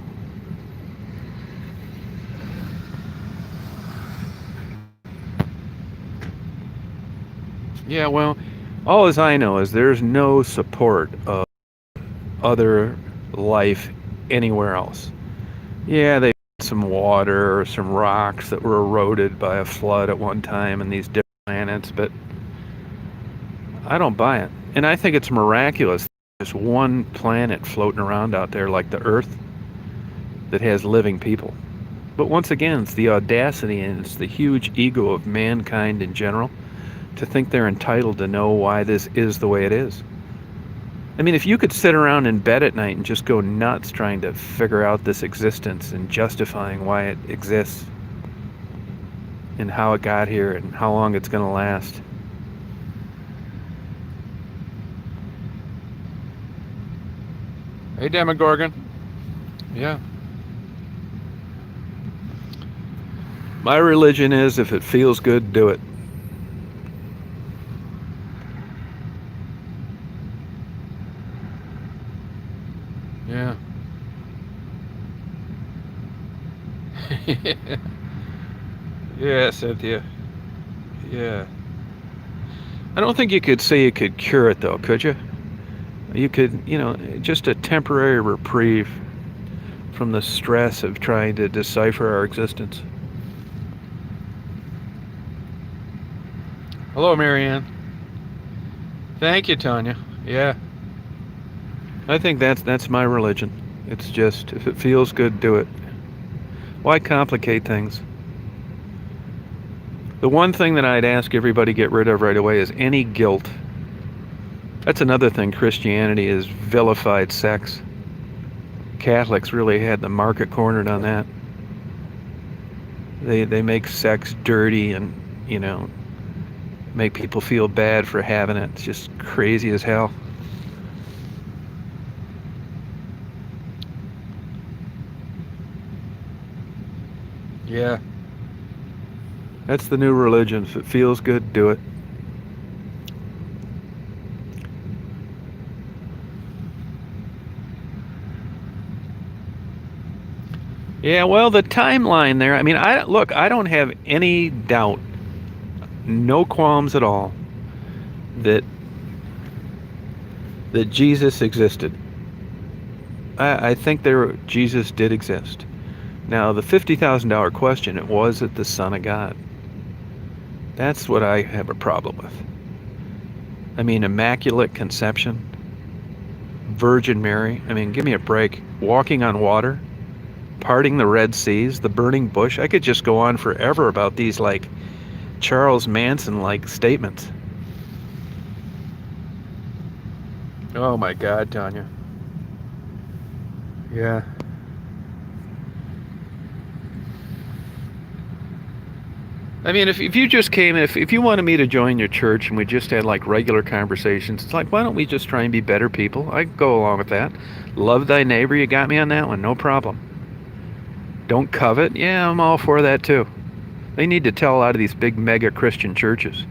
Yeah, well, all as I know is there's no support of other life anywhere else. Yeah, they found some water or some rocks that were eroded by a flood at one time in these different planets, but I don't buy it. And I think it's miraculous there's one planet floating around out there like the Earth that has living people. But once again, it's the audacity and it's the huge ego of mankind in general to think they're entitled to know why this is the way it is. I mean, if you could sit around in bed at night and just go nuts trying to figure out this existence and justifying why it exists and how it got here and how long it's going to last. Hey, Demogorgon. Yeah. My religion is if it feels good, do it. Yeah. Yeah, Cynthia. Yeah. I don't think you could say you could cure it, though, could you? You could, you know, just a temporary reprieve from the stress of trying to decipher our existence. Hello, Marianne. Thank you, Tanya. Yeah. I think that's my religion. It's just, if it feels good, do it. Why complicate things? The one thing that I'd ask everybody get rid of right away is any guilt. That's another thing Christianity is vilified sex. Catholics really had the market cornered on that. They make sex dirty and, you know, make people feel bad for having it. It's just crazy as hell. Yeah. That's the new religion. If it feels good, do it. Yeah, well, the timeline there, I mean, I don't have any doubt, no qualms at all that Jesus existed. I think Jesus did exist. Now, the $50,000 question, it was it the Son of God? That's what I have a problem with. I mean, immaculate conception, Virgin Mary. I mean, give me a break. Walking on water, parting the Red Seas, the burning bush. I could just go on forever about these like Charles Manson like statements. Oh my God, Tanya. Yeah. I mean, if you just came, if you wanted me to join your church and we just had like regular conversations, it's like, why don't we just try and be better people? I could go along with that. Love thy neighbor, you got me on that one, no problem. Don't covet, yeah, I'm all for that too. They need to tell a lot of these big mega Christian churches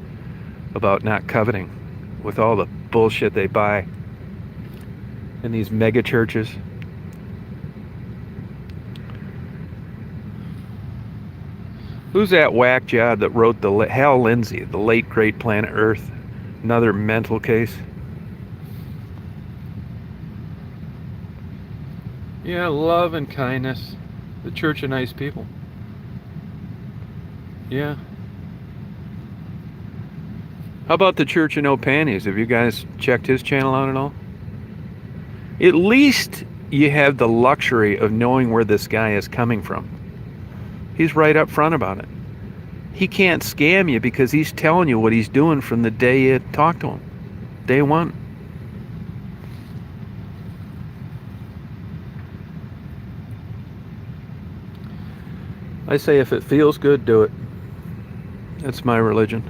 about not coveting with all the bullshit they buy in these mega churches. Who's that whack job that wrote Hal Lindsey, the late great Planet Earth? Another mental case. Yeah, love and kindness. The Church of Nice People. Yeah. How about the Church of No Panties? Have you guys checked his channel out at all? At least you have the luxury of knowing where this guy is coming from. He's right up front about it. He can't scam you because he's telling you what he's doing from the day you talk to him. Day one. I say if it feels good, do it. That's my religion.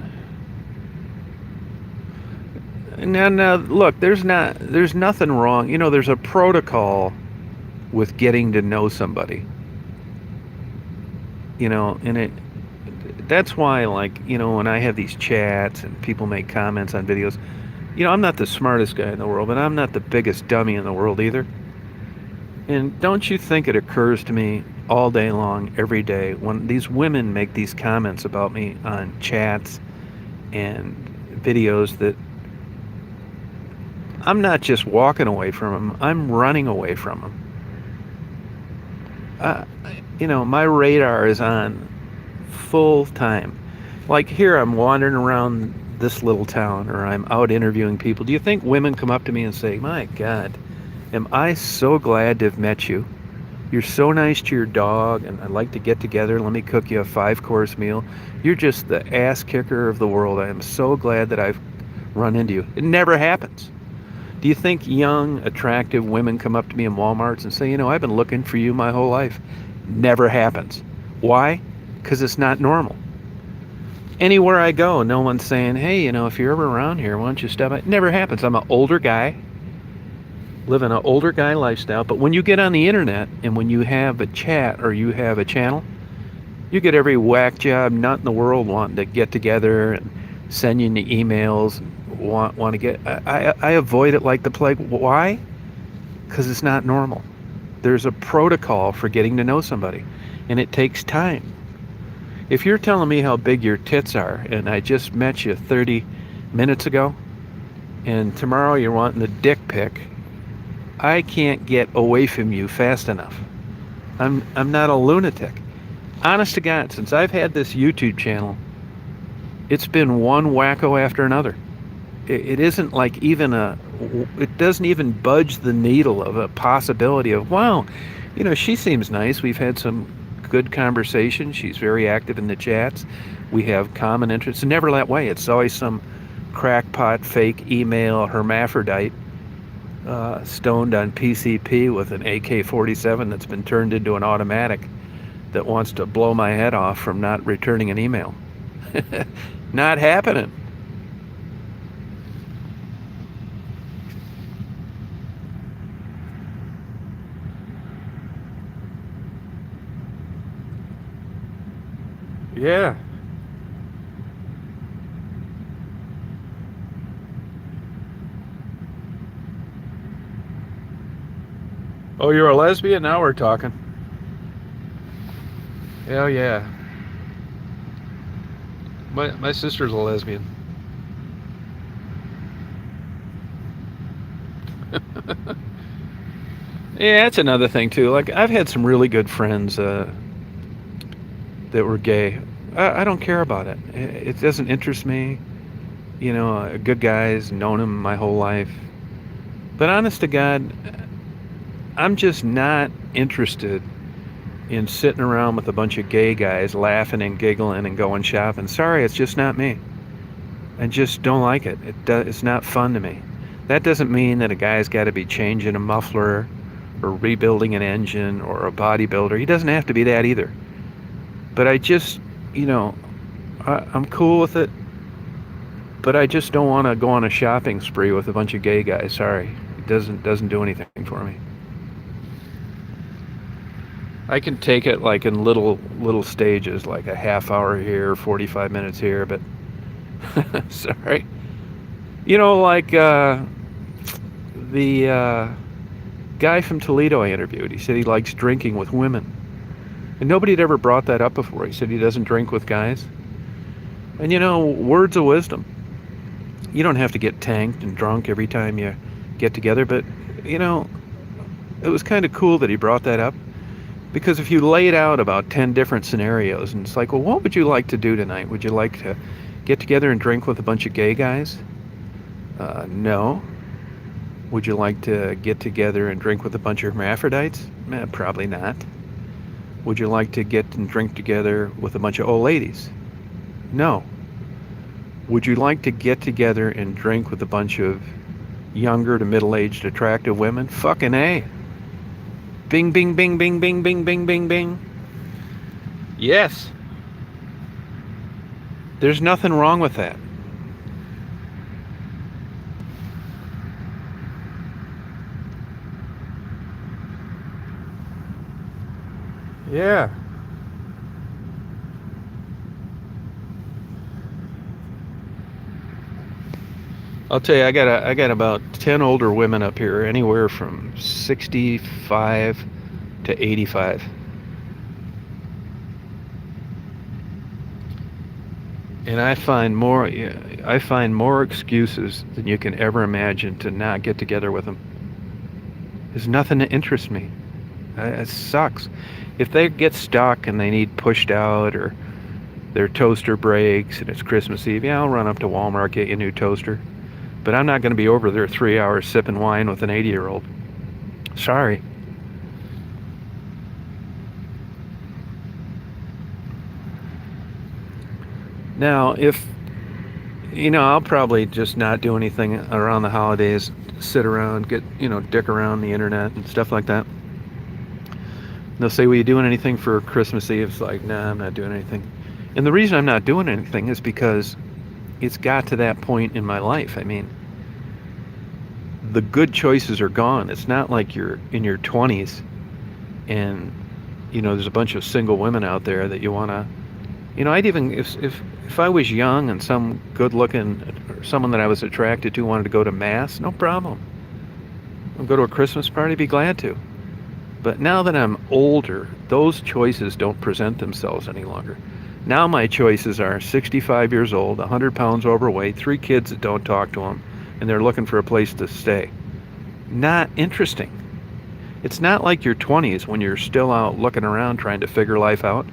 Now, look, there's nothing wrong. You know, there's a protocol with getting to know somebody. You know, and that's why, like, you know, when I have these chats and people make comments on videos, you know, I'm not the smartest guy in the world, but I'm not the biggest dummy in the world either. And don't you think it occurs to me all day long, every day, when these women make these comments about me on chats and videos, that I'm not just walking away from them, I'm running away from them. You know, my radar is on full time. Like here, I'm wandering around this little town, or I'm out interviewing people. Do you think women come up to me and say, my God, am I so glad to have met you? You're so nice to your dog, and I'd like to get together. Let me cook you a 5-course meal. You're just the ass kicker of the world. I am so glad that I've run into you. It never happens. Do you think young, attractive women come up to me in Walmarts and say, you know, I've been looking for you my whole life? Never happens. Why? Because it's not normal. Anywhere I go, no one's saying, hey, you know, if you're ever around here, why don't you step by? It never happens. I'm an older guy, living an older guy lifestyle. But when you get on the internet and when you have a chat or you have a channel, you get every whack job nut in the world wanting to get together and send you emails, want to get. I avoid it like the plague. Why? Because it's not normal. There's a protocol for getting to know somebody, and it takes time. If you're telling me how big your tits are, and I just met you 30 minutes ago, and tomorrow you're wanting a dick pic, I can't get away from you fast enough. I'm not a lunatic. Honest to God, since I've had this YouTube channel, it's been one wacko after another. It isn't like it doesn't even budge the needle of a possibility of, wow, you know, she seems nice. We've had some good conversation. She's very active in the chats. We have common interests. Never that way. It's always some crackpot, fake email hermaphrodite stoned on PCP with an AK-47 that's been turned into an automatic that wants to blow my head off from not returning an email. Not happening. Yeah. Oh, you're a lesbian? Now we're talking. Hell yeah. My sister's a lesbian. Yeah, that's another thing too. Like, I've had some really good friends that were gay. I don't care about it. It doesn't interest me. You know, good guys, known them my whole life. But honest to God, I'm just not interested in sitting around with a bunch of gay guys laughing and giggling and going shopping. Sorry, it's just not me. I just don't like it. It's not fun to me. That doesn't mean that a guy's got to be changing a muffler or rebuilding an engine or a bodybuilder. He doesn't have to be that either. But I just, I'm cool with it. But I just don't want to go on a shopping spree with a bunch of gay guys. Sorry, it doesn't do anything for me. I can take it like in little stages, like a half hour here, 45 minutes here. But sorry, like the guy from Toledo I interviewed. He said he likes drinking with women, and nobody had ever brought that up before. He said he doesn't drink with guys. And words of wisdom. You don't have to get tanked and drunk every time you get together, but it was kind of cool that he brought that up, because if you laid out about 10 different scenarios and it's like, well, what would you like to do tonight? Would you like to get together and drink with a bunch of gay guys? No. Would you like to get together and drink with a bunch of hermaphrodites? Probably not. Would you like to get and drink together with a bunch of old ladies? No. Would you like to get together and drink with a bunch of younger to middle-aged attractive women? Fucking A. Bing, bing, bing, bing, bing, bing, bing, bing, bing. Yes. There's nothing wrong with that. Yeah. I'll tell you, I got about 10 older women up here, anywhere from 65 to 85. And I find more excuses than you can ever imagine to not get together with them. There's nothing that interests me. It sucks. If they get stuck and they need pushed out, or their toaster breaks and it's Christmas Eve, yeah, I'll run up to Walmart, get you a new toaster. But I'm not going to be over there 3 hours sipping wine with an 80-year-old. Sorry. Now, I'll probably just not do anything around the holidays, sit around, dick around the internet and stuff like that. They'll say, well, you doing anything for Christmas Eve? It's like, nah, I'm not doing anything. And the reason I'm not doing anything is because it's got to that point in my life. I mean, the good choices are gone. It's not like you're in your 20s and, there's a bunch of single women out there that you want to, I'd even, if I was young and some good looking, or someone that I was attracted to wanted to go to mass, no problem. I'll go to a Christmas party, be glad to. But now that I'm older, those choices don't present themselves any longer. Now my choices are 65 years old, 100 pounds overweight, 3 kids that don't talk to them, and they're looking for a place to stay. Not interesting. It's not like your 20s when you're still out looking around trying to figure life out.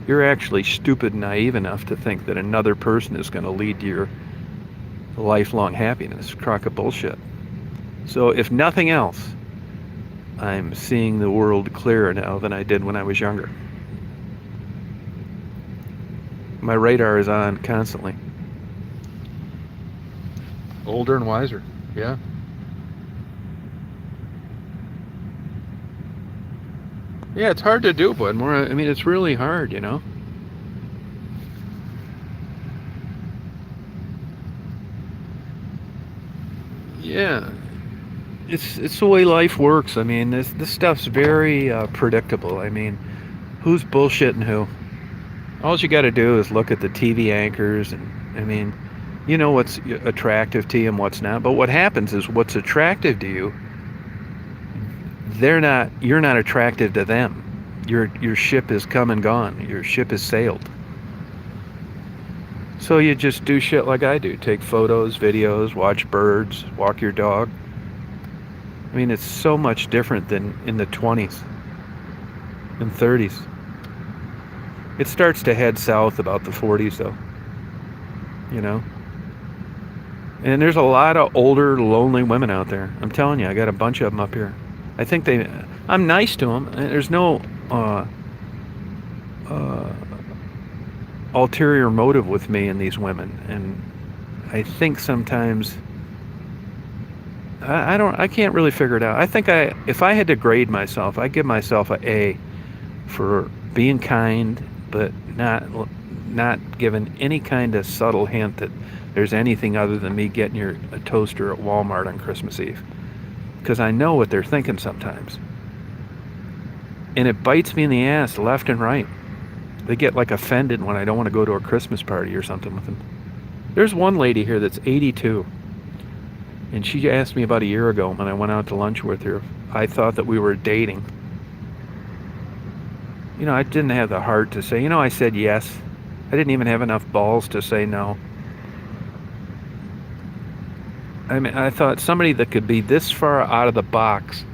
You're actually stupid and naive enough to think that another person is going to lead to your lifelong happiness. Crock of bullshit. So if nothing else, I'm seeing the world clearer now than I did when I was younger. My radar is on constantly. Older and wiser, yeah. Yeah, it's hard to do, but it's really hard, Yeah, it's the way life works. I mean, this stuff's very predictable. I mean, who's bullshitting who? All you got to do is look at the TV anchors, and you know what's attractive to you and what's not. But what happens is, what's attractive to you, you're not attractive to them. Your ship is come and gone. Your ship has sailed. So you just do shit like I do. Take photos, videos, watch birds, walk your dog. It's so much different than in the 20s and 30s. It starts to head south about the 40s, though. And there's a lot of older, lonely women out there. I'm telling you, I got a bunch of them up here. I think they. I'm nice to them. There's no uh, uh, ulterior motive with me and these women. And I think sometimes I don't. I can't really figure it out. I think if I had to grade myself, I'd give myself a A for being kind, but not giving any kind of subtle hint that there's anything other than me getting your a toaster at Walmart on Christmas Eve. Because I know what they're thinking sometimes. And it bites me in the ass left and right. They get like offended when I don't want to go to a Christmas party or something with them. There's one lady here that's 82, and she asked me about a year ago when I went out to lunch with her if I thought that we were dating. I didn't have the heart to say, I said yes. I didn't even have enough balls to say no. I mean, I thought somebody that could be this far out of the box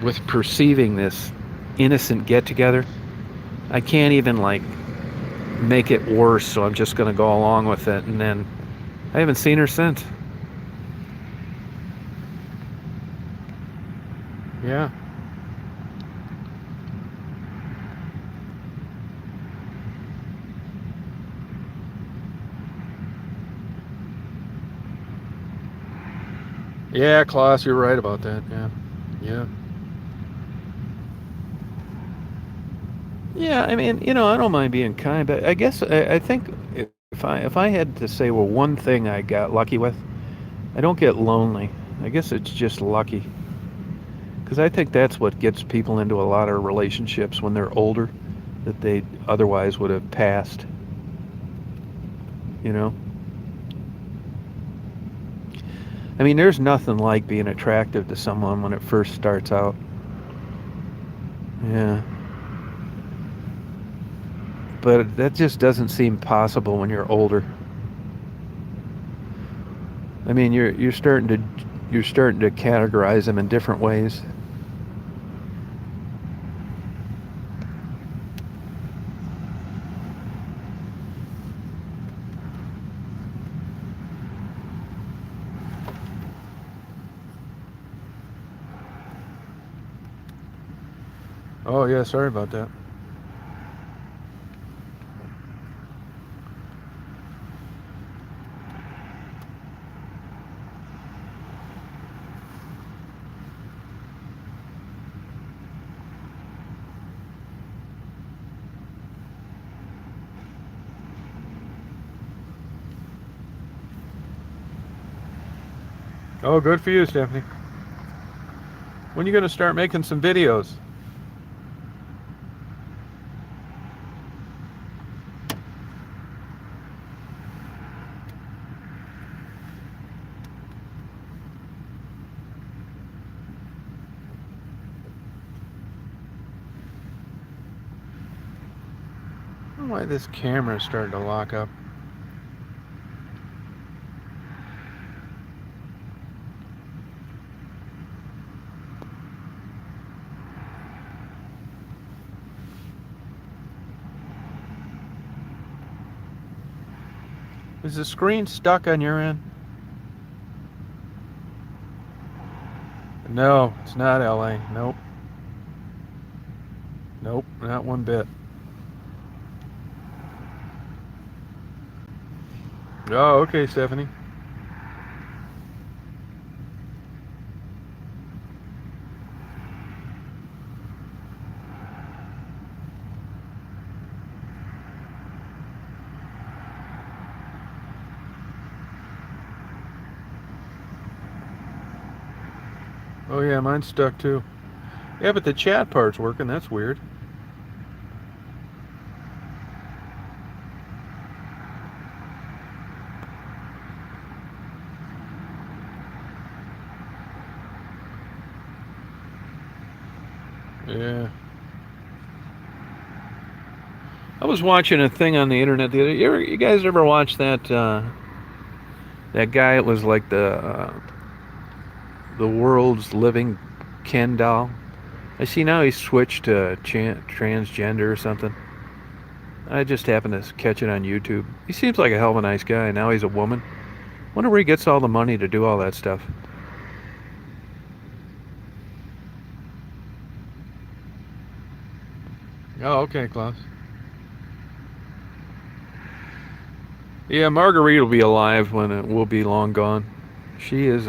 with perceiving this innocent get together, I can't even like make it worse, so I'm just going to go along with it. And then I haven't seen her since. Yeah. Yeah, Klaus, you're right about that. Yeah. Yeah. Yeah, I mean, I don't mind being kind, but I guess I think if I had to say, well, one thing I got lucky with, I don't get lonely. I guess it's just lucky. Because I think that's what gets people into a lot of relationships when they're older that they otherwise would have passed. You know? I mean, there's nothing like being attractive to someone when it first starts out. Yeah. But that just doesn't seem possible when you're older. I mean, you're starting to categorize them in different ways. Oh yeah, sorry about that. Oh, good for you, Stephanie. When are you going to start making some videos? I don't know why this camera is starting to lock up. Is the screen stuck on your end? No, it's not LA. Nope. Nope, not one bit. Oh, okay, Stephanie. Oh yeah, mine's stuck too. Yeah, but the chat part's working. That's weird. Yeah. I was watching a thing on the internet the other. You guys ever watch that guy? It was like the world's living Ken doll. I see now he's switched to transgender or something. I just happened to catch it on YouTube. He seems like a hell of a nice guy. Now he's a woman. Wonder where he gets all the money to do all that stuff. Oh, okay, Klaus. Yeah, Marguerite will be alive when it will be long gone. She is,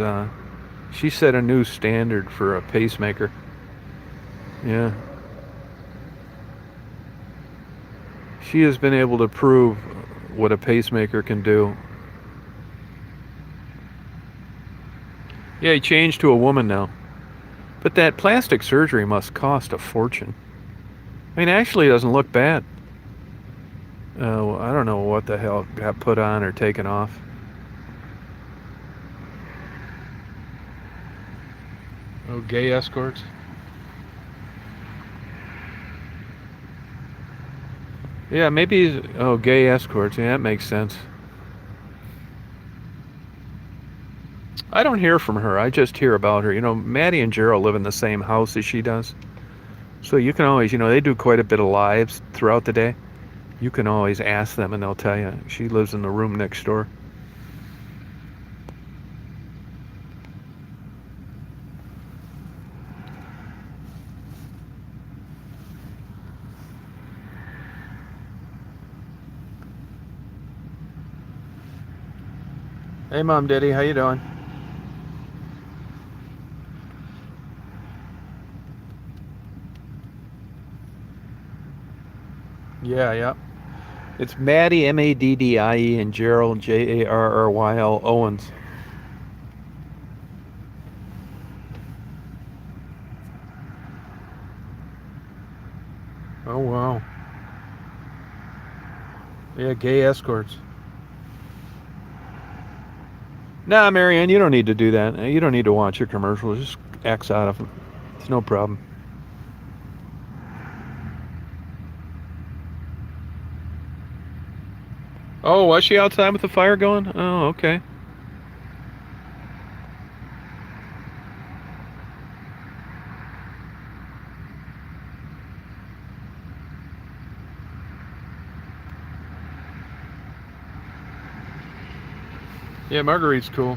she set a new standard for a pacemaker. Yeah. She has been able to prove what a pacemaker can do. Yeah, he changed to a woman now. But that plastic surgery must cost a fortune. I mean, actually, it doesn't look bad. I don't know what the hell got put on or taken off. Oh, gay escorts? Yeah, maybe. Oh, gay escorts. Yeah, that makes sense. I don't hear from her. I just hear about her. You know, Maddie and Gerald live in the same house as she does. So you can always, they do quite a bit of lives throughout the day. You can always ask them and they'll tell you. She lives in the room next door. Hey, Mom, Daddy, how you doing? Yeah. It's Maddie, Maddie, and Gerald, Jarryl Owens. Oh, wow. Yeah, gay escorts. Nah, Marianne, you don't need to do that. You don't need to watch your commercials. Just X out of them. It's no problem. Oh, was she outside with the fire going? Oh, okay. Yeah, Marguerite's cool.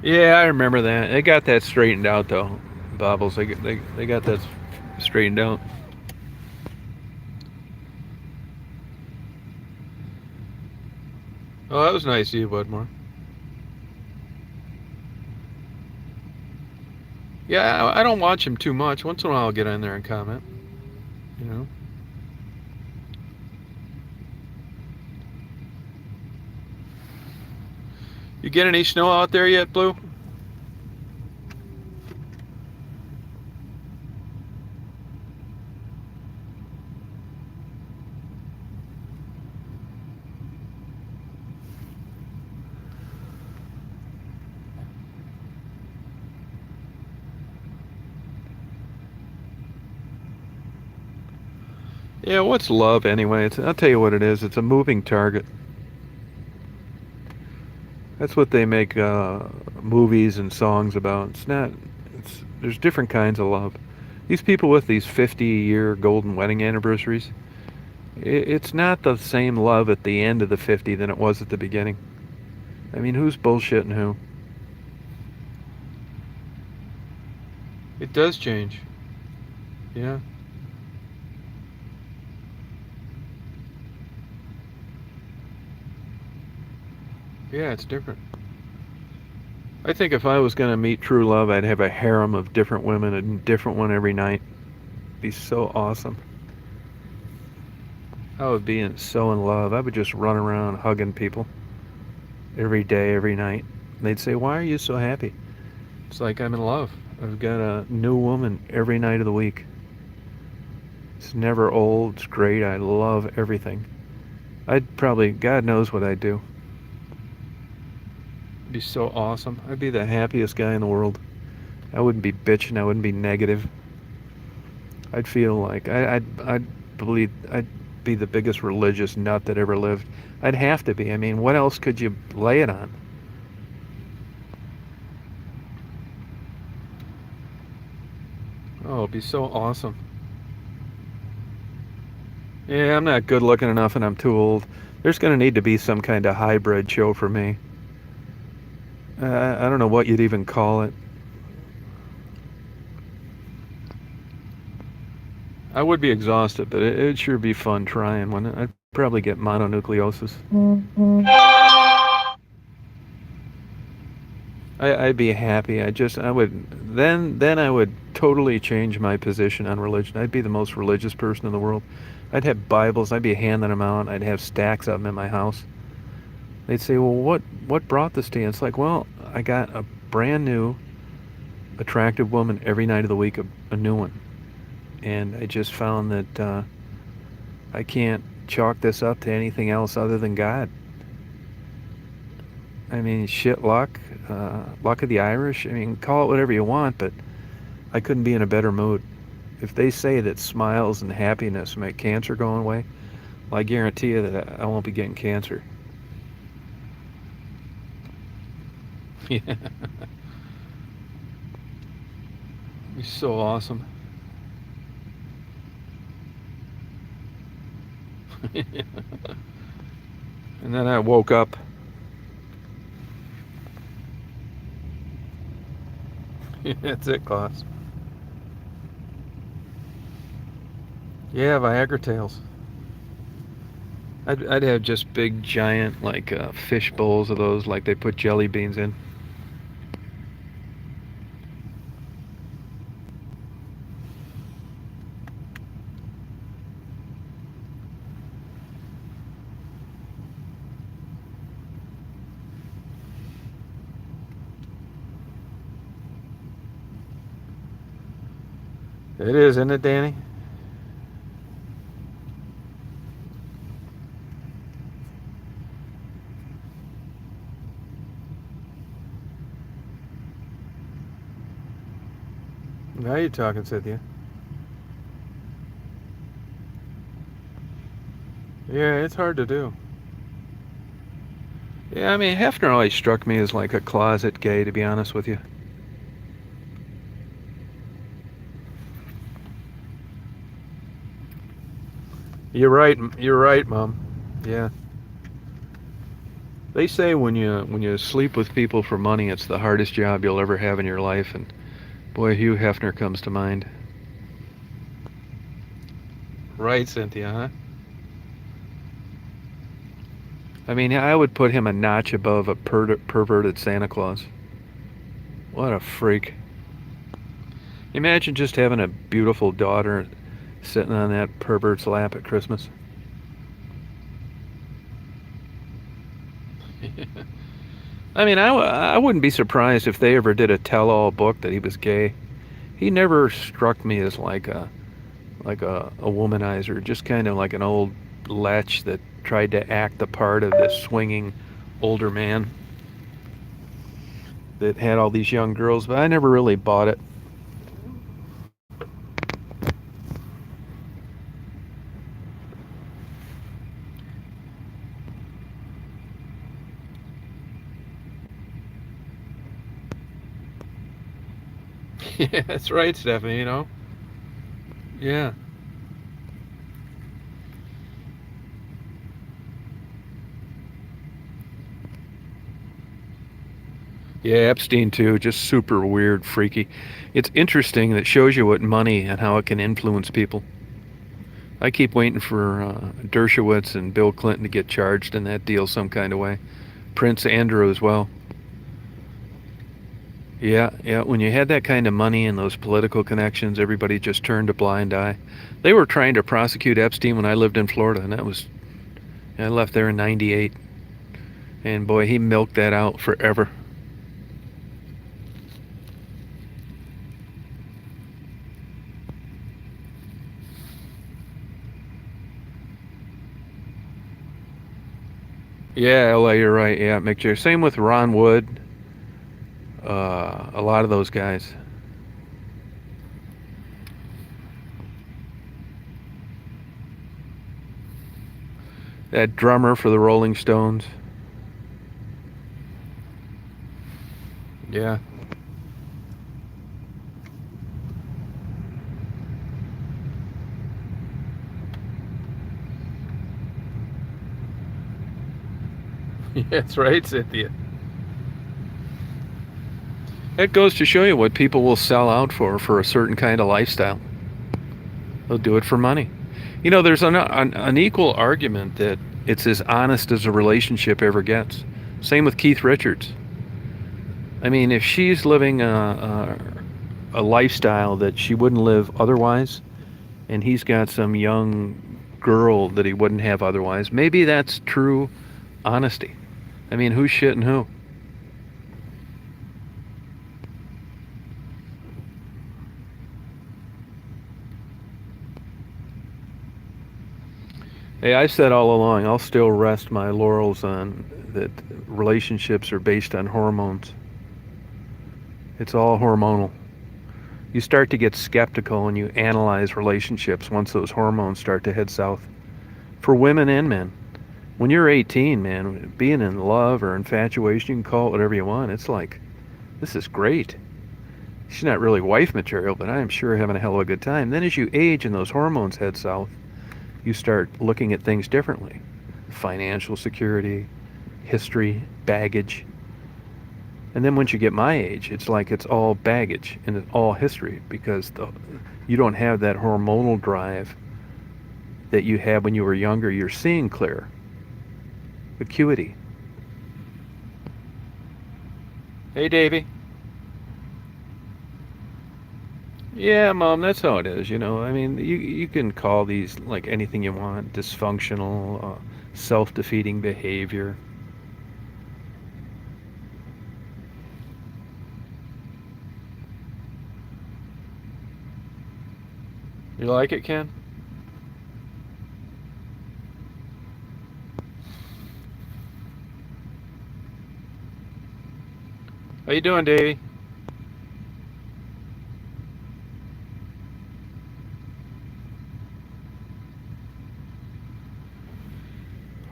Yeah, I remember that. They got that straightened out, though. Bobbles, they got that straightened out. Oh, that was nice of you, Budmore. Yeah, I don't watch him too much. Once in a while, I'll get in there and comment. You know. You get any snow out there yet, Blue? Yeah, what's love anyway? I'll tell you what it is. It's a moving target. That's what they make movies and songs about. It's not. There's different kinds of love. These people with these 50-year golden wedding anniversaries, it's not the same love at the end of the 50 than it was at the beginning. I mean, who's bullshitting who? It does change. Yeah. Yeah, it's different. I think if I was going to meet true love, I'd have a harem of different women, a different one every night. It'd be so awesome. I would be so in love. I would just run around hugging people every day, every night. They'd say, "Why are you so happy?" It's like I'm in love. I've got a new woman every night of the week. It's never old. It's great. I love everything. I'd probably, God knows what I'd do. It'd be so awesome. I'd be the happiest guy in the world. I wouldn't be bitching. I wouldn't be negative. I'd feel like I'd believe I'd be the biggest religious nut that ever lived. I'd have to be. I mean, what else could you lay it on? Oh, it'd be so awesome. Yeah, I'm not good looking enough and I'm too old. There's going to need to be some kind of hybrid show for me. I don't know what you'd even call it. I would be exhausted, but it'd sure be fun trying one. I'd probably get mononucleosis. I'd be happy. I would, then I would totally change my position on religion. I'd be the most religious person in the world. I'd have Bibles. I'd be handing them out. I'd have stacks of them in my house. They'd say, "Well, what brought this to you?" It's like, well, I got a brand new, attractive woman every night of the week, a new one, and I just found that I can't chalk this up to anything else other than God. I mean, shit luck, luck of the Irish. I mean, call it whatever you want, but I couldn't be in a better mood. If they say that smiles and happiness make cancer go away, well, I guarantee you that I won't be getting cancer. Yeah, it's so awesome. And then I woke up. That's it, Klaus. Yeah, Viagra tails. I'd have just big, giant, like fish bowls of those, like they put jelly beans in. It is, isn't it, Danny? Now you're talking, Cynthia. Yeah, it's hard to do. Yeah, I mean, Hefner always struck me as like a closet gay, to be honest with you. You're right, Mom. Yeah. They say when you sleep with people for money, it's the hardest job you'll ever have in your life, and boy, Hugh Hefner comes to mind. Right, Cynthia, huh? I mean, I would put him a notch above a perverted Santa Claus. What a freak. Imagine just having a beautiful daughter sitting on that pervert's lap at Christmas. I mean, I wouldn't be surprised if they ever did a tell-all book that he was gay. He never struck me as like a womanizer, just kind of like an old lech that tried to act the part of this swinging older man that had all these young girls, but I never really bought it. Yeah, that's right, Stephanie, you know? Yeah. Yeah, Epstein too, just super weird, freaky. It's interesting that shows you what money and how it can influence people. I keep waiting for Dershowitz and Bill Clinton to get charged in that deal some kind of way. Prince Andrew as well. Yeah, yeah. When you had that kind of money and those political connections, everybody just turned a blind eye. They were trying to prosecute Epstein when I lived in Florida, and I left there in '98, and boy, he milked that out forever. Yeah, LA, you're right. Yeah, Mick Jagger. Same with Ron Wood. A lot of those guys. That drummer for the Rolling Stones. Yeah. That's right, Cynthia. It goes to show you what people will sell out for a certain kind of lifestyle. They'll do it for money. You know, there's an equal argument that it's as honest as a relationship ever gets. Same with Keith Richards. I mean, if she's living a lifestyle that she wouldn't live otherwise, and he's got some young girl that he wouldn't have otherwise, maybe that's true honesty. I mean, who's shitting who? Hey, I said all along, I'll still rest my laurels on that relationships are based on hormones. It's all hormonal. You start to get skeptical and you analyze relationships once those hormones start to head south. For women and men. When you're 18, man, being in love or infatuation, you can call it whatever you want. It's like, this is great. She's not really wife material, but I am sure having a hell of a good time. Then as you age and those hormones head south, you start looking at things differently. Financial security, history, baggage. And then once you get my age, it's like it's all baggage and it's all history because you don't have that hormonal drive that you had when you were younger. You're seeing clear. Acuity. Hey, Davey. Yeah, Mom, that's how it is, you know. I mean, you can call these like anything you want, dysfunctional, self-defeating behavior. You like it, Ken? How you doing, Davey?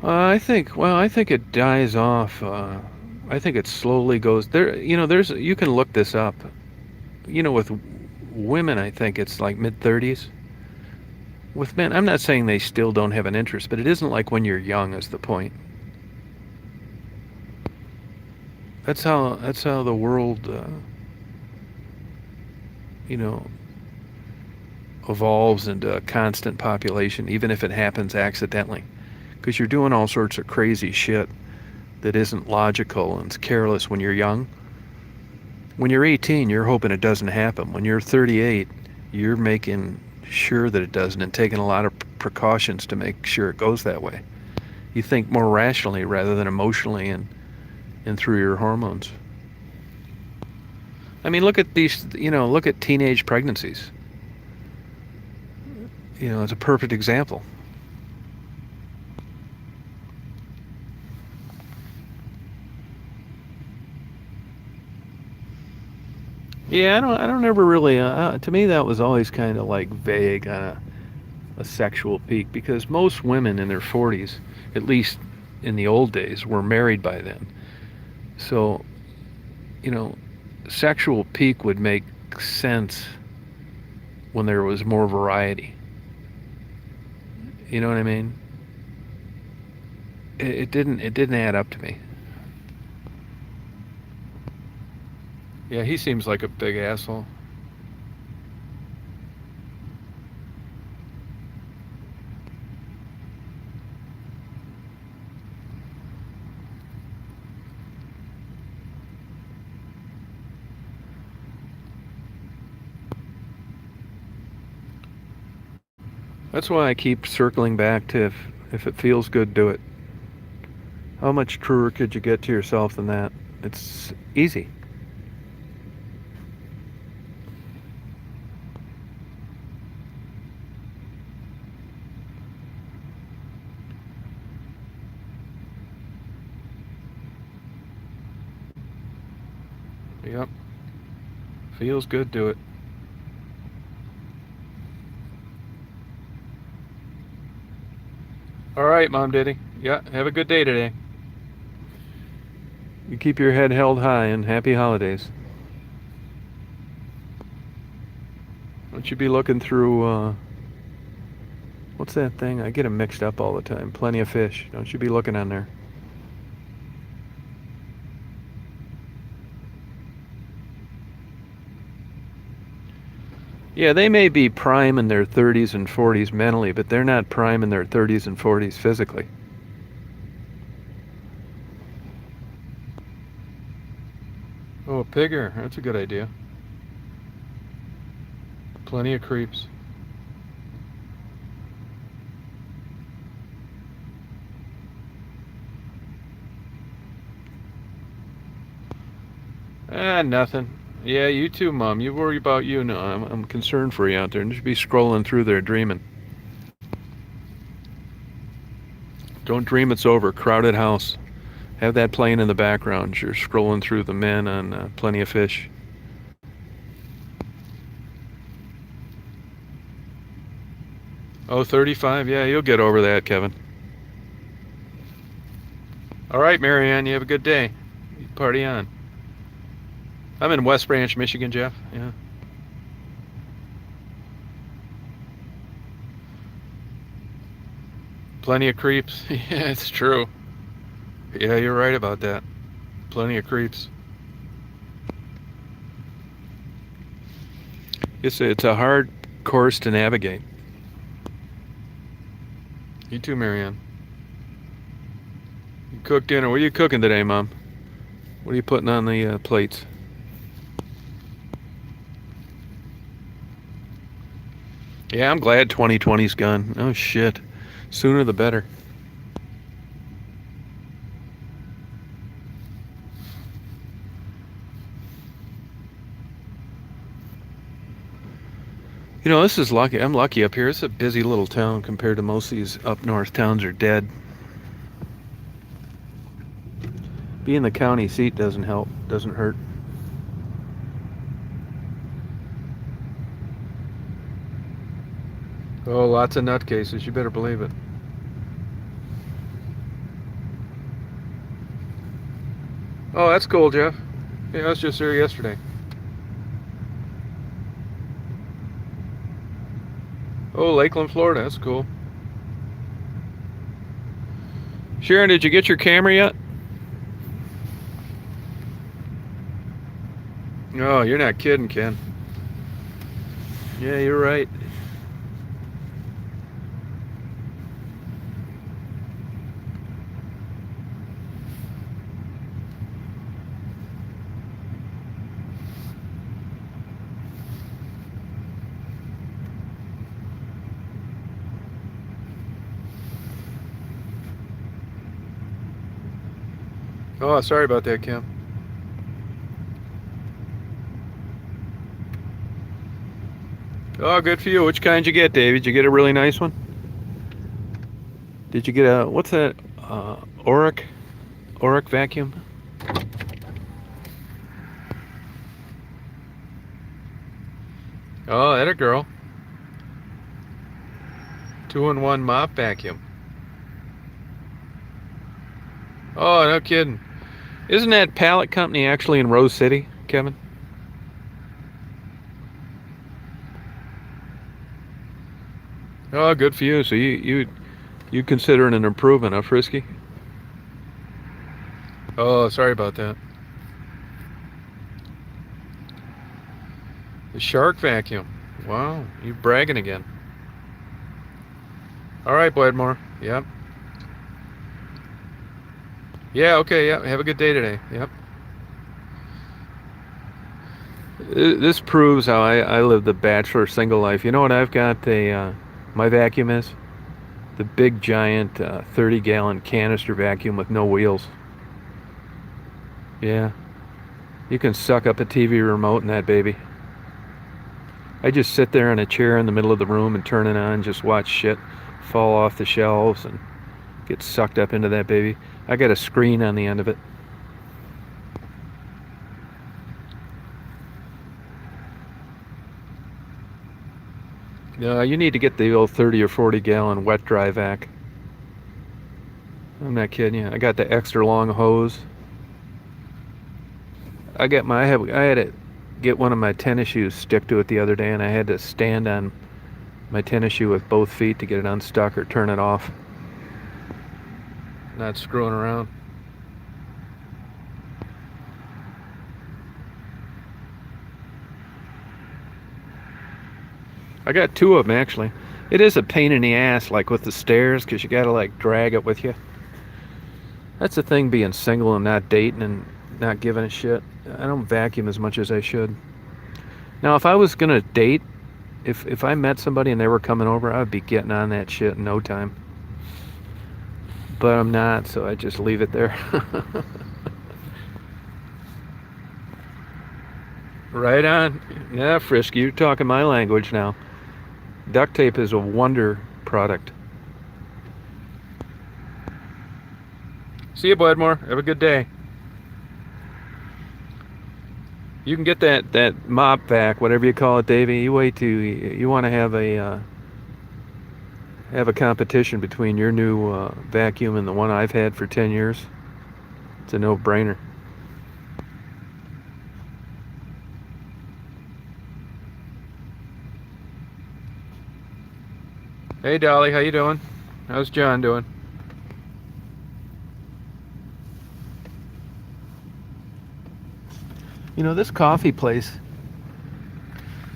I think it dies off. I think it slowly goes there. You know, you can look this up. You know, with women, I think it's like mid-30s. With men, I'm not saying they still don't have an interest, but it isn't like when you're young is the point. That's how the world, you know, evolves into a constant population, even if it happens accidentally, because you're doing all sorts of crazy shit that isn't logical and it's careless when you're young. When you're 18, you're hoping it doesn't happen. When you're 38, you're making sure that it doesn't and taking a lot of precautions to make sure it goes that way. You think more rationally rather than emotionally and through your hormones. I mean, look at these, look at teenage pregnancies. You know, it's a perfect example. Yeah, I don't ever really. To me, that was always kind of like vague on a sexual peak because most women in their 40s, at least in the old days, were married by then. So, you know, sexual peak would make sense when there was more variety. You know what I mean? It didn't add up to me. Yeah, he seems like a big asshole. That's why I keep circling back to if it feels good, do it. How much truer could you get to yourself than that? It's easy. Yep. Feels good, do it. All right, Mom Diddy. Yeah, have a good day today. You keep your head held high and happy holidays. Don't you be looking through, what's that thing? I get them mixed up all the time. Plenty of fish. Don't you be looking on there. Yeah, they may be prime in their 30s and 40s mentally, but they're not prime in their 30s and 40s physically. Oh, a pigger. That's a good idea. Plenty of creeps. Ah, nothing. Yeah, you too, Mom. You worry about you. No, I'm concerned for you out there. And just be scrolling through there dreaming. Don't dream it's over. Crowded house. Have that playing in the background. You're scrolling through the men on Plenty of Fish. Oh, 35? Yeah, you'll get over that, Kevin. All right, Marianne, you have a good day. Party on. I'm in West Branch, Michigan, Jeff. Yeah. Plenty of creeps. Yeah, it's true. Yeah, you're right about that. Plenty of creeps. It's a hard course to navigate. You too, Marianne. You cooked dinner. What are you cooking today, Mom? What are you putting on the plates? Yeah, I'm glad 2020's gone. Oh, shit. Sooner the better. You know, this is lucky. I'm lucky up here. It's a busy little town compared to most of these up north towns are dead. Being the county seat doesn't help. Doesn't hurt. Oh, lots of nutcases. You better believe it. Oh, that's cool, Jeff. Yeah, I was just there yesterday. Oh, Lakeland, Florida. That's cool. Sharon, did you get your camera yet? Oh, you're not kidding, Ken. Yeah, you're right. Oh, sorry about that, Kim. Oh, good for you. Which kind did you get, David? Did you get a really nice one? Did you get a, what's that? Oric? Oric vacuum? Oh, that a girl. 2-in-1 mop vacuum. Oh, no kidding. Isn't that pallet company actually in Rose City, Kevin? Oh, good for you. So you consider it an improvement, huh, Frisky? Oh, sorry about that. The shark vacuum. Wow, you bragging again. All right, Bledmore. Yep. Yeah, okay, yeah. Have a good day today. Yep. This proves how I live the bachelor single life. You know what I've got my vacuum is? The big giant 30-gallon canister vacuum with no wheels. Yeah. You can suck up a TV remote in that baby. I just sit there in a chair in the middle of the room and turn it on, just watch shit fall off the shelves and get sucked up into that baby. I got a screen on the end of it. You need to get the old 30 or 40-gallon wet dry vac. I'm not kidding you. I got the extra long hose. I had to get one of my tennis shoes stick to it the other day, and I had to stand on my tennis shoe with both feet to get it unstuck or turn it off. Not screwing around. I got two of them actually. It is a pain in the ass, like with the stairs, because you gotta like drag it with you. That's the thing, being single and not dating and not giving a shit. I don't vacuum as much as I should. Now, if I was gonna date, if I met somebody and they were coming over, I'd be getting on that shit in no time. But I'm not, so I just leave it there. Right on. Yeah, Frisky, you're talking my language now. Duct tape is a wonder product. See you, Budmore. Have a good day. You can get that mop vac, whatever you call it, Davey. You wait till you want to have a competition between your new vacuum and the one I've had for 10 years. It's a no-brainer. Hey, Dolly, how you doing? How's John doing? You know, this coffee place,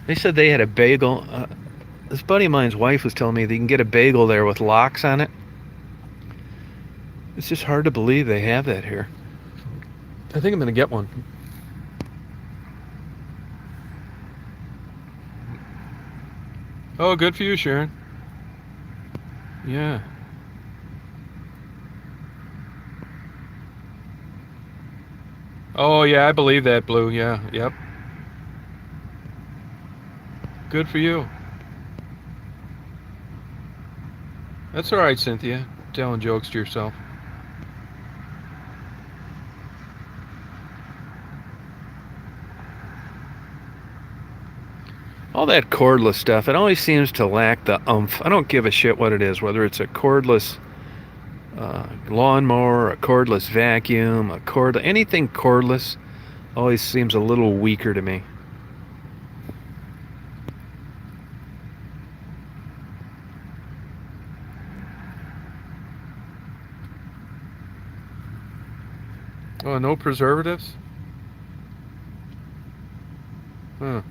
they said they had a bagel. This buddy of mine's wife was telling me that you can get a bagel there with locks on it. It's just hard to believe they have that here. I think I'm going to get one. Oh, good for you, Sharon. Yeah. Oh, yeah, I believe that, Blue. Yeah, yep. Good for you. That's all right, Cynthia. Telling jokes to yourself. All that cordless stuff, it always seems to lack the oomph. I don't give a shit what it is, whether it's a cordless lawnmower, a cordless vacuum, anything cordless always seems a little weaker to me. Oh, no preservatives? Huh.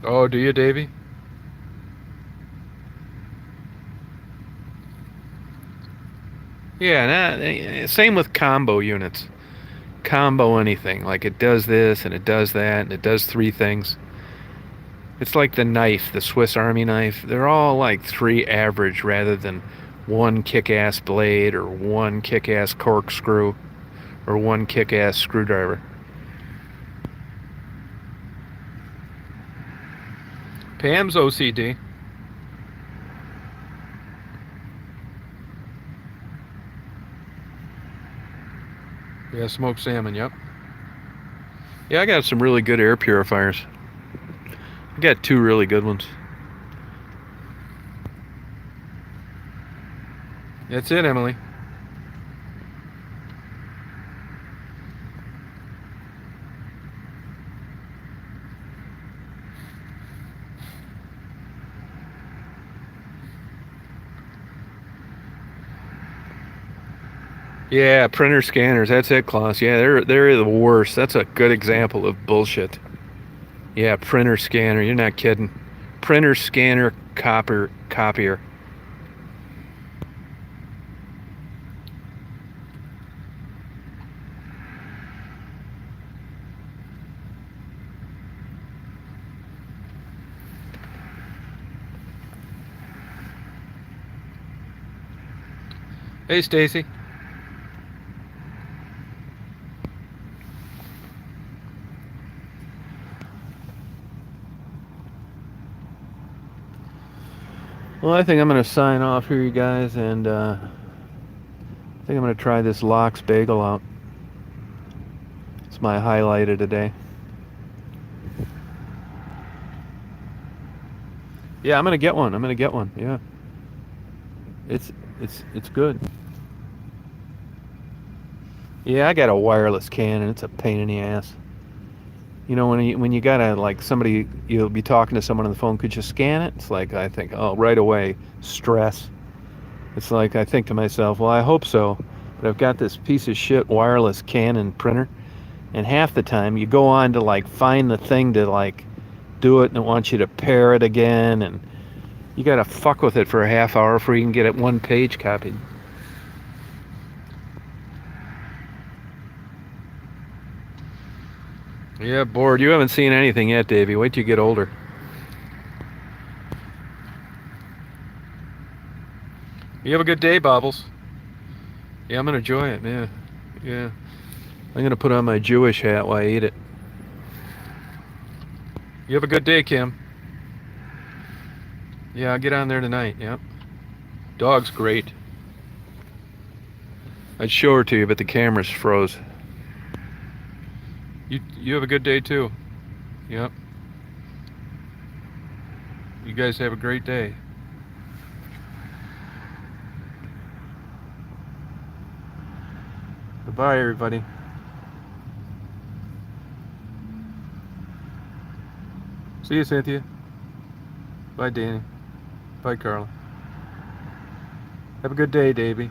Oh, do you, Davey? Yeah, same with combo units. Combo anything. Like it does this and it does that and it does three things. It's like the knife, the Swiss Army knife. They're all like three average rather than one kick-ass blade or one kick-ass corkscrew or one kick-ass screwdriver. Pam's OCD. Yeah, smoked salmon, yep. Yeah, I got some really good air purifiers. I got two really good ones. That's it, Emily. Yeah, printer scanners. That's it, Klaus. Yeah, they're the worst. That's a good example of bullshit. Yeah, printer scanner. You're not kidding. Printer scanner copier. Hey, Stacy. Well, I think I'm going to sign off here, you guys, and I think I'm going to try this Lox bagel out. It's my highlight of today. Yeah, I'm going to get one. Yeah. It's good. Yeah, I got a wireless can, and it's a pain in the ass. You know, when you gotta, like, somebody, you'll be talking to someone on the phone, could you scan it? It's like, I think, oh, right away, stress. It's like, I think to myself, well, I hope so, But I've got this piece of shit wireless Canon printer, and half the time you go on to like find the thing to like do it, and it wants you to pair it again, and you gotta fuck with it for a half hour before you can get it one page copied. Yeah, bored. You haven't seen anything yet, Davey. Wait till you get older. You have a good day, Bobbles. Yeah, I'm gonna enjoy it. Yeah, yeah. I'm gonna put on my Jewish hat while I eat it. You have a good day, Kim. Yeah, I'll get on there tonight. Yep. Dog's great. I'd show her to you, but the camera's froze. You have a good day too. Yep. You guys have a great day. Goodbye, everybody. See you, Cynthia. Bye, Danny. Bye, Carla. Have a good day, Davey.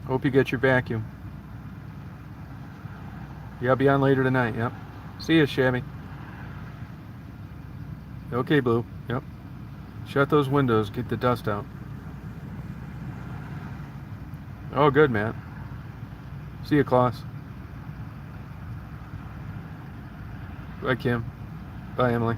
Hope you get your vacuum. Yeah, I'll be on later tonight. Yep. See you, Shabby. Okay, Blue. Yep. Shut those windows. Get the dust out. Oh, good, Matt. See you, Klaus. Bye, Kim. Bye, Emily.